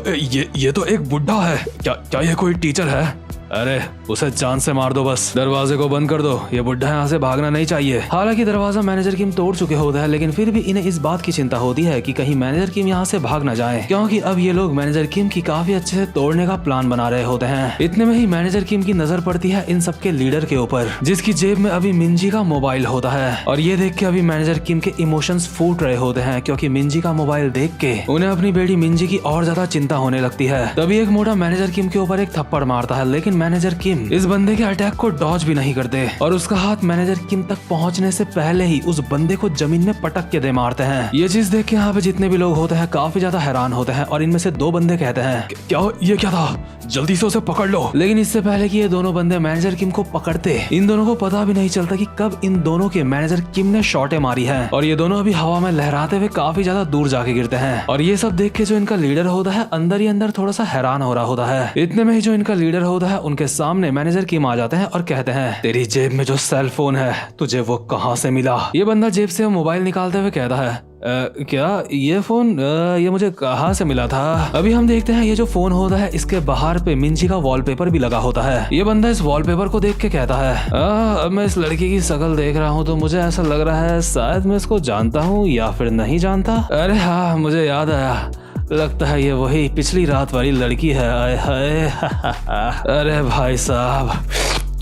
ये तो एक बुड्ढा है, क्या ये कोई टीचर है, अरे उसे जान से मार दो, बस दरवाजे को बंद कर दो, ये बुड्ढा यहाँ से भागना नहीं चाहिए। हालांकि दरवाजा मैनेजर किम तोड़ चुके होते हैं, लेकिन फिर भी इन्हें इस बात की चिंता होती है कि कहीं मैनेजर किम यहाँ से भाग न जाए, क्योंकि अब ये लोग मैनेजर किम की काफी अच्छे से तोड़ने का प्लान बना रहे होते हैं। इतने में ही मैनेजर किम की नजर पड़ती है इन सबके लीडर के ऊपर, जिसकी जेब में अभी मिंजी का मोबाइल होता है। और ये देख के अभी मैनेजर किम के इमोशंस फूट रहे होते हैं, क्योंकि मिंजी का मोबाइल देख के उन्हें अपनी बेटी मिंजी की और ज्यादा चिंता होने लगती है। तभी एक मोटा मैनेजर किम के ऊपर एक थप्पड़ मारता है, लेकिन मैनेजर किम इस बंदे के अटैक को डॉज भी नहीं करते और उसका हाथ मैनेजर किम तक पहुंचने से पहले ही उस बंदे को जमीन में पटक के दे मारते हैं। ये चीज देख के यहाँ पे जितने भी लोग होते हैं काफी ज्यादा हैरान होते हैं, और इनमें से दो बंदे कहते हैं, ये क्या था, जल्दी से उसे पकड़ लो। लेकिन इससे पहले कि ये दोनों बंदे मैनेजर किम को पकड़ते, इन दोनों को पता भी नहीं चलता कि कब इन दोनों के मैनेजर किम ने शॉटें मारी हैं, और ये दोनों अभी हवा में लहराते हुए काफी ज्यादा दूर जाके गिरते हैं। और ये सब देख के जो इनका लीडर होता है अंदर ही अंदर थोड़ा सा हैरान हो रहा होता है। इतने में ही जो इनका लीडर होता है उनके सामने मैनेजर किम आ जाते हैं और कहते हैं, तेरी जेब में जो सेल फोन है तुझे वो कहाँ से मिला। ये बंदा जेब से मोबाइल निकालते हुए कहता है, क्या ये फोन ये मुझे कहाँ से मिला था। अभी हम देखते हैं ये जो फोन होता है इसके बाहर पे मिंजी का वॉलपेपर भी लगा होता है। ये बंदा इस वॉलपेपर को देख के कहता है, अब मैं इस लड़की की शक्ल देख रहा हूँ तो मुझे ऐसा लग रहा है शायद मैं इसको जानता हूँ या फिर नहीं जानता। अरे हाँ मुझे याद आया, लगता है ये वही पिछली रात वाली लड़की है। आए हाय अरे भाई साहब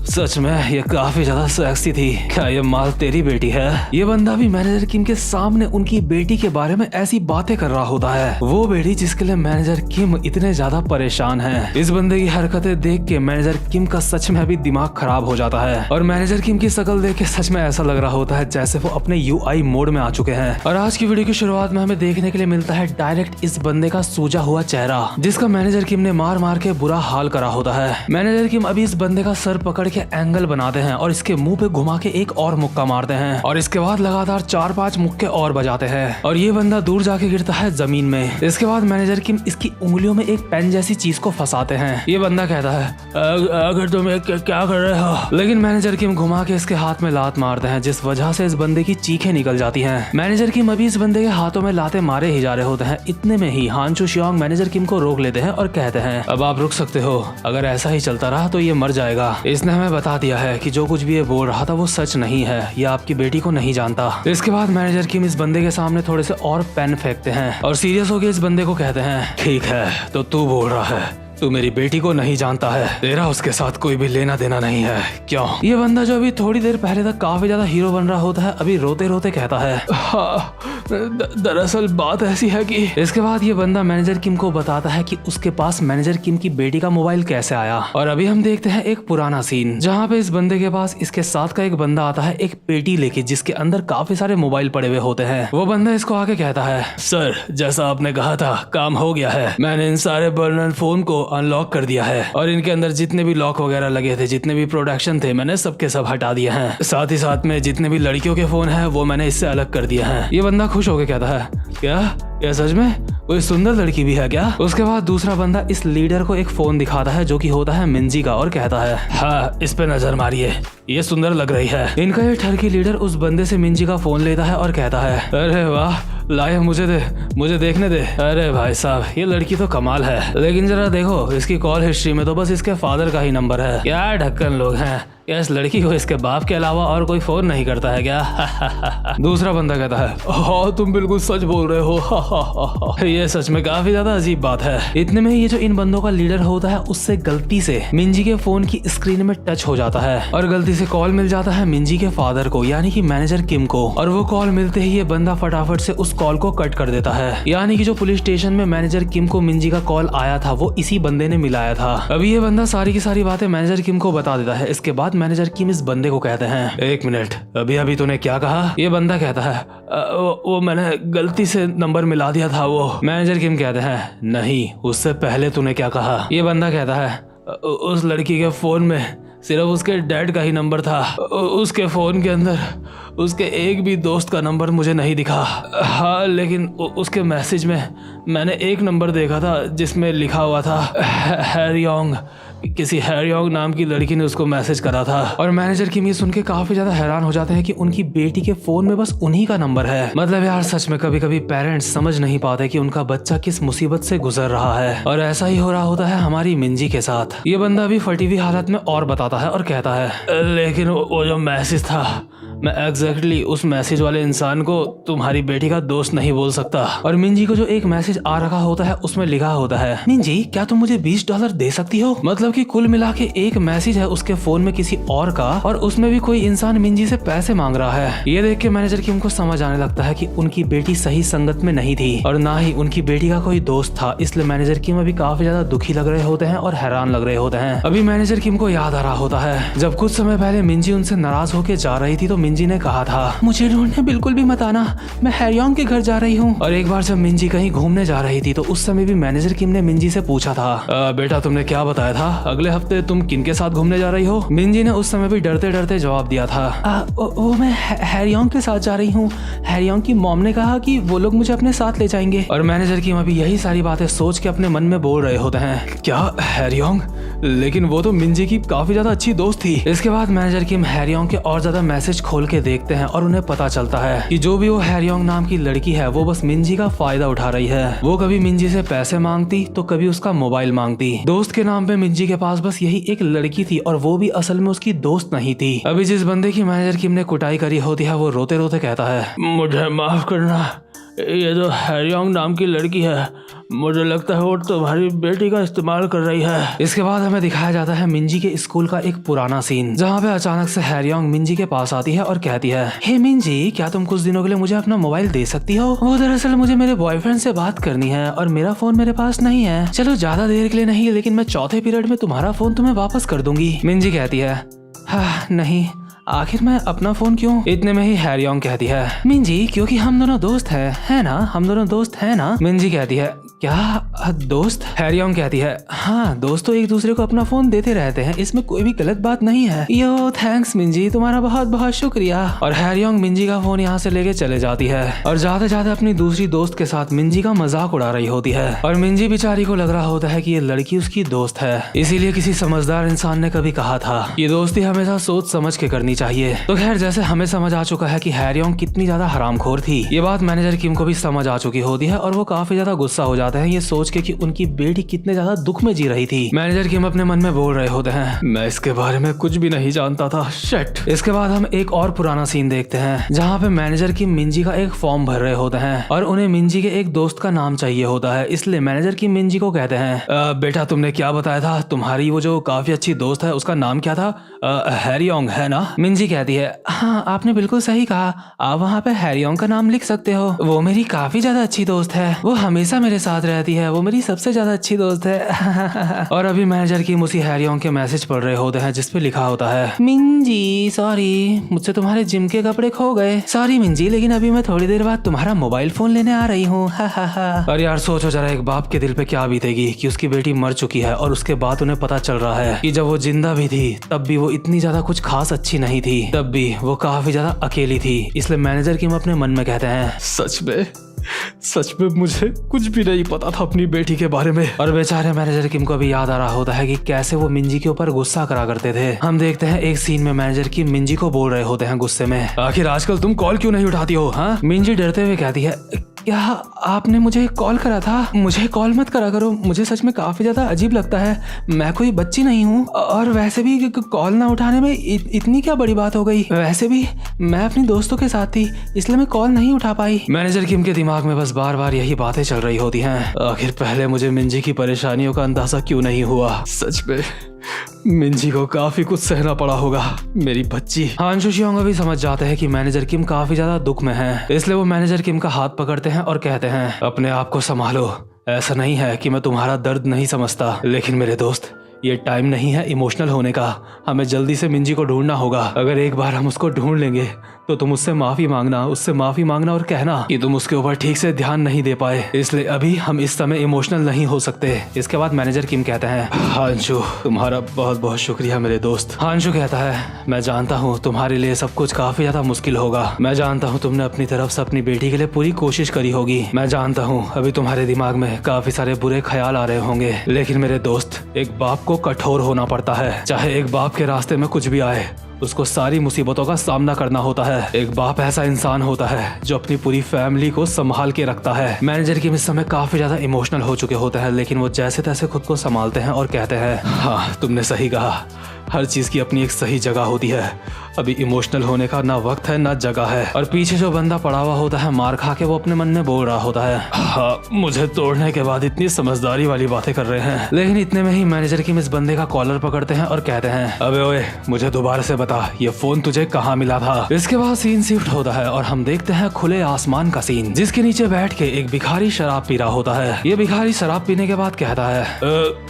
सच में ये काफी ज्यादा सेक्सी थी, क्या ये माल तेरी बेटी है। ये बंदा भी मैनेजर किम के सामने उनकी बेटी के बारे में ऐसी बातें कर रहा होता है, वो बेटी जिसके लिए मैनेजर किम इतने ज्यादा परेशान है। इस बंदे की हरकतें देख के मैनेजर किम का सच में अभी दिमाग खराब हो जाता है, और मैनेजर किम की शक्ल देख के सच में ऐसा लग रहा होता है जैसे वो अपने UI मोड में आ चुके हैं। और आज की वीडियो की शुरुआत में हमें देखने के लिए मिलता है डायरेक्ट इस बंदे का सूजा हुआ चेहरा, जिसका मैनेजर किम ने मार मार के बुरा हाल करा होता है। मैनेजर किम अभी इस बंदे का सर पकड़ के एंगल बनाते हैं और इसके मुंह पे घुमा के एक और मुक्का मारते हैं, और इसके बाद लगातार 4-5 मुक्के और बजाते हैं, और ये बंदा दूर जाके गिरता है जमीन में। इसके बाद मैनेजर किम इसकी उंगलियों में एक पेन जैसी चीज को फंसाते हैं। ये बंदा कहता है, अगर तुम क्या कर रहे हो, लेकिन मैनेजर किम घुमा के इसके हाथ में लात मारते हैं, जिस वजह से इस बंदे की चीखें निकल जाती हैं। मैनेजर किम अभी इस बंदे के हाथों में लाते मारे ही जा रहे होते हैं। इतने में ही हान चू शियोंग मैनेजर किम को रोक लेते हैं और कहते हैं, अब आप रुक सकते हो, अगर ऐसा ही चलता रहा तो ये मर जाएगा। इसने हमें बता दिया है कि जो कुछ भी ये बोल रहा था वो सच नहीं है, ये आपकी बेटी को नहीं जानता। इसके बाद मैनेजर किम इस बंदे के सामने थोड़े से और पेन फेंकते हैं और सीरियस होकर इस बंदे को कहते हैं, ठीक है तो तू बोल रहा है तू मेरी बेटी को नहीं जानता है, तेरा उसके साथ कोई भी लेना देना नहीं है, क्यों। ये बंदा जो अभी थोड़ी देर पहले तक काफी ज्यादा हीरो बन रहा होता है अभी रोते रोते कहता है, हाँ, दरअसल बात ऐसी है कि। इसके बाद ये बंदा मैनेजर किम को बताता है कि उसके पास मैनेजर किम की बेटी का मोबाइल कैसे आया। और अभी हम देखते हैं एक पुराना सीन जहाँ पे इस बंदे के पास इसके साथ का एक बंदा आता है एक पेटी लेके, जिसके अंदर काफी सारे मोबाइल पड़े हुए होते हैं। वो बंदा इसको आके कहता है, सर जैसा आपने कहा था काम हो गया है, मैंने इन सारे बर्नर फोन को अनलॉक कर दिया है और इनके अंदर जितने भी लॉक वगैरह लगे थे, जितने भी प्रोडक्शन थे, मैंने सबके सब हटा दिए हैं। साथ ही साथ में जितने भी लड़कियों के फोन है वो मैंने इससे अलग कर दिए हैं। ये बंदा खुश होकर कहता है, क्या ये सच में कोई सुंदर लड़की भी है क्या? उसके बाद दूसरा बंदा इस लीडर को एक फोन दिखाता है जो कि होता है मिंजी का और कहता है, हाँ इस पे नजर मारिए, ये सुंदर लग रही है। इनका ये ठरकी लीडर उस बंदे से मिंजी का फोन लेता है और कहता है, अरे वाह लाया, मुझे देखने दे। अरे भाई साहब ये लड़की तो कमाल है, लेकिन जरा देखो इसकी कॉल हिस्ट्री में तो बस इसके फादर का ही नंबर है। क्या ढक्कन लोग हैं, क्या इस लड़की को इसके बाप के अलावा और कोई फोन नहीं करता है क्या? दूसरा बंदा कहता है, हाँ तुम बिल्कुल सच बोल रहे हो। ये सच में काफी ज्यादा अजीब बात है। इतने में ये जो इन बंदों का लीडर होता है उससे गलती से मिंजी के फोन की स्क्रीन में टच हो जाता है और गलती से कॉल मिल जाता है मिंजी के फादर को, यानी कि मैनेजर किम को। और वो कॉल मिलते ही ये बंदा फटाफट से उस कॉल को कट कर देता है, यानी कि जो पुलिस स्टेशन में मैनेजर किम को मिंजी का कॉल आया था वो इसी बंदे ने मिलाया था। अभी ये बंदा सारी की सारी बातें मैनेजर किम को बता देता है। इसके बाद मैनेजर किम इस बंदे को कहते हैं, एक मिनट, अभी तूने क्या कहा? ये बंदा कहता है, वो मैंने गलती से नंबर मिला दिया था वो। मैनेजर किम कहते हैं, नहीं उससे पहले तूने क्या कहा? ये बंदा कहता है, उस लड़की के फोन में सिर्फ उसके डैड का ही नंबर था, उसके फोन के अंदर उसके एक भी दोस्त का नंबर मुझे नहीं दिखा। हाँ लेकिन उसके मैसेज में मैंने एक नंबर देखा था जिसमें लिखा हुआ था हैरियोंग, किसी हैरियोंग नाम की लड़की ने उसको मैसेज करा था। और मैनेजर किम ये सुन के काफी ज्यादा हैरान हो जाते हैं कि उनकी बेटी के फोन में बस उन्हीं का नंबर है। मतलब यार सच में कभी कभी पेरेंट्स समझ नहीं पाते कि उनका बच्चा किस मुसीबत से गुजर रहा है, और ऐसा ही हो रहा होता है हमारी मिंजी के साथ। ये बंदा भी फटी हुई हालत में और बताता है और कहता है, लेकिन वो जो मैसेज था, मैं एग्जैक्टली उस मैसेज वाले इंसान को तुम्हारी बेटी का दोस्त नहीं बोल सकता। और मिंजी को जो एक मैसेज आ रखा होता है उसमें लिखा होता है, मिंजी क्या तुम मुझे $20 दे सकती हो? मतलब कि कुल मिला के एक मैसेज है उसके फोन में किसी और का, और उसमें भी कोई इंसान मिंजी से पैसे मांग रहा है। ये देख के मैनेजर किम को समझ आने लगता है कि उनकी बेटी सही संगत में नहीं थी और ना ही उनकी बेटी का कोई दोस्त था। इसलिए मैनेजर किम अभी काफी ज्यादा दुखी लग रहे होते हैं और हैरान लग रहे होते हैं। अभी मैनेजर किम को याद आ रहा होता है जब कुछ समय पहले मिंजी उनसे नाराज होकर जा रही थी तो मिंजी ने कहा था, मुझे ढूंढने बिल्कुल भी मत आना, मैं हैरियोंग के घर जा रही हूँ। और एक बार जब मिंजी कहीं घूमने जा रही थी तो उस समय भी मैनेजर किम ने मिंजी से पूछा था, बेटा तुमने क्या बताया था, अगले हफ्ते तुम किनके साथ घूमने जा रही हो? मिंजी ने उस समय भी डरते डरते जवाब दिया था, वो मैं हैरियोंग के साथ जा रही हूँ, हैरियोंग की मॉम ने कहा कि वो लोग मुझे अपने साथ ले जाएंगे। और मैनेजर किम अभी यही सारी बातें सोच के अपने मन में बोल रहे होते हैं, क्या हैरियोंग? लेकिन वो तो मिंजी की काफी ज्यादा अच्छी दोस्त थी। इसके बाद मैनेजर किम हैरियोंग के और ज्यादा मैसेज खोल के देखते हैं और उन्हें पता चलता है कि जो भी वो हैरियोंग नाम की लड़की है वो बस मिंजी का फायदा उठा रही है। वो कभी मिंजी से पैसे मांगती तो कभी उसका मोबाइल मांगती। दोस्त के नाम पे मिंजी के पास बस यही एक लड़की थी और वो भी असल में उसकी दोस्त नहीं थी। अभी जिस बंदे की मैनेजर किम ने कुटाई करी होती है वो रोते रोते कहता है, मुझे माफ करना, ये जो हैरियोंग नाम की लड़की है मुझे लगता है वो तुम्हारी बेटी का इस्तेमाल कर रही है। इसके बाद हमें दिखाया जाता है मिंजी के स्कूल का एक पुराना सीन, जहाँ पे अचानक से हैरियोंग मिंजी के पास आती है और कहती है, हे मिंजी क्या तुम कुछ दिनों के लिए मुझे अपना मोबाइल दे सकती हो? वो दरअसल मुझे मेरे बॉयफ्रेंड से बात करनी है और मेरा फोन मेरे पास नहीं है। चलो ज्यादा देर के लिए नहीं, लेकिन मैं चौथे पीरियड में तुम्हारा फोन तुम्हें वापस कर दूंगी। मिंजी कहती है, हाँ नहीं, आखिर मैं अपना फोन क्यों? इतने में ही हैरियोंग कहती है, मिंजी क्योंकि हम दोनों दोस्त हैं, है ना? हम दोनों दोस्त हैं ना? मिंजी कहती है, क्या दोस्त? हैरियोंग कहती है, हाँ दोस्त तो एक दूसरे को अपना फोन देते रहते हैं, इसमें कोई भी गलत बात नहीं है। यो थैंक्स मिंजी, तुम्हारा बहुत बहुत शुक्रिया। और हैरियोंग मिंजी का फोन यहाँ से लेके चले जाती है और जाते जाते अपनी दूसरी दोस्त के साथ मिंजी का मजाक उड़ा रही होती है। और मिंजी बेचारी को लग रहा होता है कि ये लड़की उसकी दोस्त है, इसीलिए किसी समझदार इंसान ने कभी कहा था ये दोस्ती हमेशा सोच समझ के करनी चाहिए। तो खैर जैसे हमें समझ आ चुका है कि हैरियोंग कितनी ज्यादा हरामखोर थी, ये बात मैनेजर किम को भी समझ आ चुकी होती है और वो काफी ज्यादा गुस्सा हो जाते हैं ये सोच के कि उनकी बेटी कितने ज्यादा दुख में जी रही थी। मैनेजर किम अपने मन में बोल रहे होते हैं, मैं इसके बारे में कुछ भी नहीं जानता था, शिट। इसके बाद हम एक और पुराना सीन देखते हैं जहाँ पे मैनेजर किम मिंजी का एक फॉर्म भर रहे होते हैं और उन्हें मिंजी के एक दोस्त का नाम चाहिए होता है। इसलिए मैनेजर किम मिंजी को कहते हैं, बेटा तुमने क्या बताया था, तुम्हारी वो जो काफी अच्छी दोस्त है उसका नाम क्या था? हैरियोंग है ना? मिंजी कहती है, हाँ आपने बिल्कुल सही कहा, आप वहाँ पे हैरियोंग का नाम लिख सकते हो, वो मेरी काफी ज्यादा अच्छी दोस्त है, वो हमेशा मेरे साथ रहती है, वो मेरी सबसे ज्यादा अच्छी दोस्त है। और अभी मैनेजर की उसी हैरियोंग के मैसेज पढ़ रहे होते हैं जिसपे लिखा होता है, मिंजी सॉरी, मुझसे तुम्हारे जिम के कपड़े खो गए, सॉरी मिंजी, लेकिन अभी मैं थोड़ी देर बाद तुम्हारा मोबाइल फोन लेने आ रही हूँ। और यार सोचो जरा एक बाप के दिल पे क्या बीतेगी कि उसकी बेटी मर चुकी है और उसके बाद उन्हें पता चल रहा है कि जब वो जिंदा भी थी तब भी वो इतनी ज्यादा कुछ खास अच्छी नहीं थी, तब भी वो काफी ज्यादा अकेली थी। इसलिए मैनेजर किम अपने मन में कहते हैं, सच में सच में मुझे कुछ भी नहीं पता था अपनी बेटी के बारे में। और बेचारे मैनेजर किम को भी याद आ रहा होता है कि कैसे वो मिंजी के ऊपर गुस्सा करा करते थे। हम देखते हैं एक सीन में मैनेजर किम मिंजी को बोल रहे होते हैं गुस्से में, आखिर आजकल तुम कॉल क्यों नहीं उठाती हो? हाँ, मिंजी डरते हुए कहती है, क्या आपने मुझे कॉल करा था? मुझे कॉल मत करा करो, मुझे सच में काफी ज्यादा अजीब लगता है। मैं कोई बच्ची नहीं हूँ, और वैसे भी कॉल ना उठाने में इतनी क्या बड़ी बात हो गई? वैसे भी मैं अपनी दोस्तों के साथ थी, इसलिए मैं कॉल नहीं उठा पाई। मैनेजर किम के दिमाग में बस बार बार यही बातें चल रही होती हैं। आखिर पहले मुझे मिंजी की परेशानियों का अंदाजा क्यों नहीं हुआ? सच में मिंजी को काफी कुछ सहना पड़ा होगा, मेरी बच्ची। हांशु शियोंग भी समझ जाते हैं कि मैनेजर किम काफी ज्यादा दुख में हैं, इसलिए वो मैनेजर किम का हाथ पकड़ते हैं और कहते हैं, अपने आप को संभालो। ऐसा नहीं है कि मैं तुम्हारा दर्द नहीं समझता, लेकिन मेरे दोस्त, ये टाइम नहीं है इमोशनल होने का। हमें जल्दी से मिंजी को ढूंढना होगा। अगर एक बार हम उसको ढूंढ लेंगे तो तुम उससे माफी मांगना और कहना कि तुम उसके ऊपर ठीक से ध्यान नहीं दे पाए, इसलिए अभी हम इस समय इमोशनल नहीं हो सकते। इसके बाद मैनेजर किम कहते हैं, हांशु, तुम्हारा बहुत बहुत शुक्रिया मेरे दोस्त। हांशु कहता है, मैं जानता हूँ तुम्हारे लिए सब कुछ काफी ज्यादा मुश्किल होगा। मैं जानता हूँ तुमने अपनी तरफ से अपनी बेटी के लिए पूरी कोशिश करी होगी। मैं जानता हूँ अभी तुम्हारे दिमाग में काफी सारे बुरे ख्याल आ रहे होंगे, लेकिन मेरे दोस्त, एक बाप को कठोर होना पड़ता है। चाहे एक बाप के रास्ते में कुछ भी आए, उसको सारी मुसीबतों का सामना करना होता है। एक बाप ऐसा इंसान होता है जो अपनी पूरी फैमिली को संभाल के रखता है। मैनेजर किम इस समय काफी ज्यादा इमोशनल हो चुके होते हैं, लेकिन वो जैसे तैसे खुद को संभालते हैं और कहते हैं, हाँ, तुमने सही कहा, हर चीज की अपनी एक सही जगह होती है। अभी इमोशनल होने का ना वक्त है ना जगह है। और पीछे जो बंदा पड़ा हुआ होता है मार खा के, वो अपने मन में बोल रहा होता है, हाँ, मुझे तोड़ने के बाद इतनी समझदारी वाली बातें कर रहे हैं। लेकिन इतने में ही मैनेजर किम इस बंदे का कॉलर पकड़ते हैं और कहते हैं, अबे ओए, मुझे दोबारा से बता, ये फोन तुझे कहाँ मिला था? इसके बाद सीन शिफ्ट होता है और हम देखते हैं खुले आसमान का सीन, जिसके नीचे बैठ के एक भिखारी शराब पी रहा होता है। ये भिखारी शराब पीने के बाद कहता है,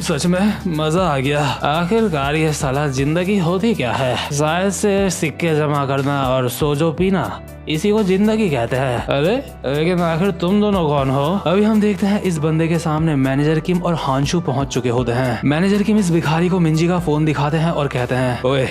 सच में मजा आ गया। आखिरकार ये साला जिंदगी होती क्या है? शायद से सिक्के जमा करना और सोजो पीना, इसी को जिंदगी कहते हैं। अरे लेकिन आखिर तुम दोनों कौन हो? अभी हम देखते हैं इस बंदे के सामने मैनेजर किम और हांशु पहुंच चुके होते हैं। मैनेजर किम इस भिखारी को मिंजी का फोन दिखाते हैं और कहते हैं, ओए,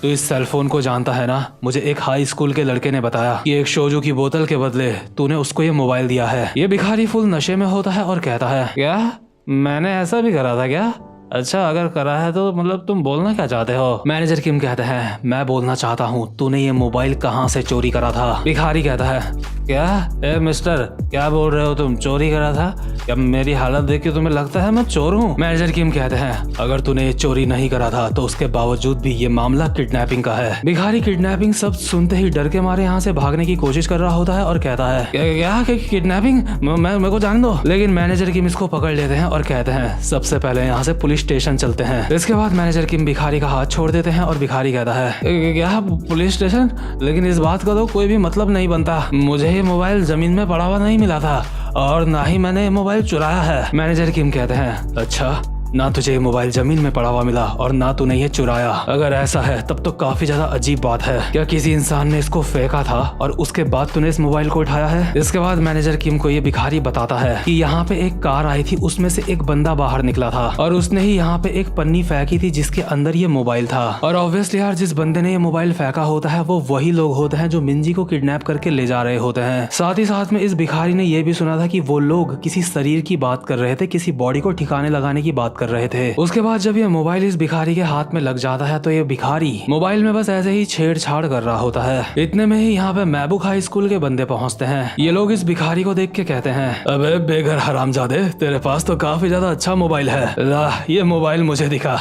तू इस सेल फोन को जानता है ना? मुझे एक हाई स्कूल के लड़के ने बताया कि एक शोजो की बोतल के बदले तूने उसको ये मोबाइल दिया है। ये भिखारी फुल नशे में होता है और कहता है, क्या मैंने ऐसा भी करा था क्या? अच्छा, अगर करा है तो मतलब तुम बोलना क्या चाहते हो? मैनेजर किम कहता है, मैं बोलना चाहता हूँ तूने ये मोबाइल कहाँ से चोरी करा था? भिखारी कहता है, क्या? ए मिस्टर, क्या बोल रहे हो तुम? चोरी करा था? क्या मेरी हालत देख के तुम्हें लगता है मैं चोर हूँ? मैनेजर किम कहते हैं, अगर तूने ये चोरी नहीं करा था तो उसके बावजूद भी ये मामला किडनैपिंग का है। भिखारी किडनैपिंग शब्द सुनते ही डर के मारे यहाँ से भागने की कोशिश कर रहा होता है और कहता है, क्या किडनैपिंग? मेरे को जान दो। लेकिन मैनेजर किम इसको पकड़ लेते हैं और कहते हैं, सबसे पहले यहाँ से पुलिस स्टेशन चलते हैं। इसके बाद मैनेजर किम भिखारी का हाथ छोड़ देते हैं और भिखारी कहता है, क्या पुलिस स्टेशन? लेकिन इस बात का तो कोई भी मतलब नहीं बनता। मुझे ये मोबाइल जमीन में पड़ा हुआ नहीं मिला था और ना ही मैंने ये मोबाइल चुराया है। मैनेजर किम कहते हैं, अच्छा, ना तुझे ये मोबाइल जमीन में पड़ा हुआ मिला और ना तूने ये चुराया। अगर ऐसा है तब तो काफी ज्यादा अजीब बात है। क्या किसी इंसान ने इसको फेंका था और उसके बाद तूने इस मोबाइल को उठाया है? इसके बाद मैनेजर किम को ये भिखारी बताता है कि यहाँ पे एक कार आई थी, उसमें से एक बंदा बाहर निकला था और उसने ही यहाँ पे एक पन्नी फेंकी थी जिसके अंदर ये मोबाइल था। और ऑब्वियसली यार, जिस बंदे ने ये मोबाइल फेंका होता है वो वही लोग होते हैं जो मिंजी को किडनैप करके ले जा रहे होते हैं। साथ ही साथ में इस भिखारी ने यह भी सुना था कि वो लोग किसी शरीर की बात कर रहे थे, किसी बॉडी को ठिकाने लगाने की बात कर रहे थे। उसके बाद जब ये मोबाइल इस भिखारी के हाथ में लग जाता है तो ये भिखारी मोबाइल में बस ऐसे ही छेड़छाड़ कर रहा होता है। इतने में ही यहाँ पे मैबुक हाई स्कूल के बंदे पहुँचते हैं। ये लोग इस भिखारी को देख के कहते हैं, अबे बेघर हरामजादे, तेरे पास तो काफी ज्यादा अच्छा मोबाइल है, ला ये मोबाइल मुझे दिखा।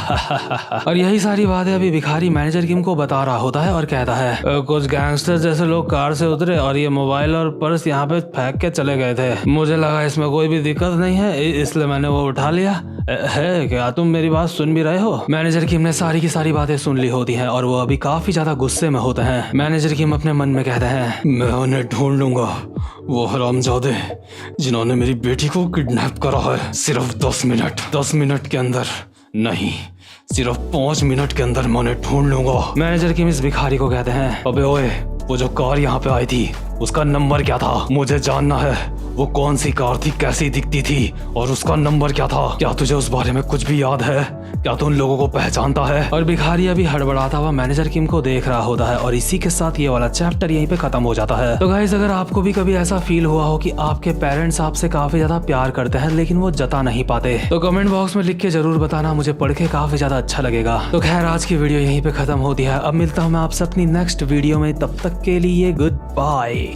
और यही सारी बातें अभी भिखारी मैनेजर किम को बता रहा होता है और कहता है, कुछ गैंगस्टर जैसे लोग कार से उतरे और ये मोबाइल और पर्स यहाँ पे फेंक के चले गए थे। मुझे लगा इसमें कोई भी दिक्कत नहीं है, इसलिए मैंने वो उठा लिया। है क्या तुम मेरी बात सुन भी रहे हो? मैनेजर किम ने सारी की सारी बातें सुन ली होती हैं और वो अभी काफी ज्यादा गुस्से में होते हैं। मैनेजर किम अपने मन में कहते हैं, मैं उन्हें ढूंढ लूंगा, वो हरामजादे जिन्होंने मेरी बेटी को किडनैप करा है। सिर्फ 10 मिनट के अंदर नहीं, सिर्फ 5 मिनट के अंदर मैं उन्हें ढूंढ लूंगा। मैनेजर किम इस भिखारी को कहते हैं, अबे ओए, वो जो कार यहाँ पे आई थी उसका नंबर क्या था? मुझे जानना है वो कौन सी कार थी, कैसी दिखती थी और उसका नंबर क्या था। क्या तुझे उस बारे में कुछ भी याद है? क्या तू उन लोगों को पहचानता है? और भिखारी अभी हड़बड़ाता हुआ मैनेजर किम को देख रहा होता है और इसी के साथ ये वाला चैप्टर यहीं पे खत्म हो जाता है। तो गाइस, अगर आपको भी कभी ऐसा फील हुआ हो कि आपके पेरेंट्स आपसे काफी ज्यादा प्यार करते हैं लेकिन वो जता नहीं पाते, तो कमेंट बॉक्स में लिख के जरूर बताना, मुझे पढ़ के काफी ज्यादा अच्छा लगेगा। तो खैर, आज की वीडियो यहीं पे खत्म होती है। अब मिलता हूँ मैं आपसे अपनी नेक्स्ट वीडियो में, तब तक के लिए गुड बाय।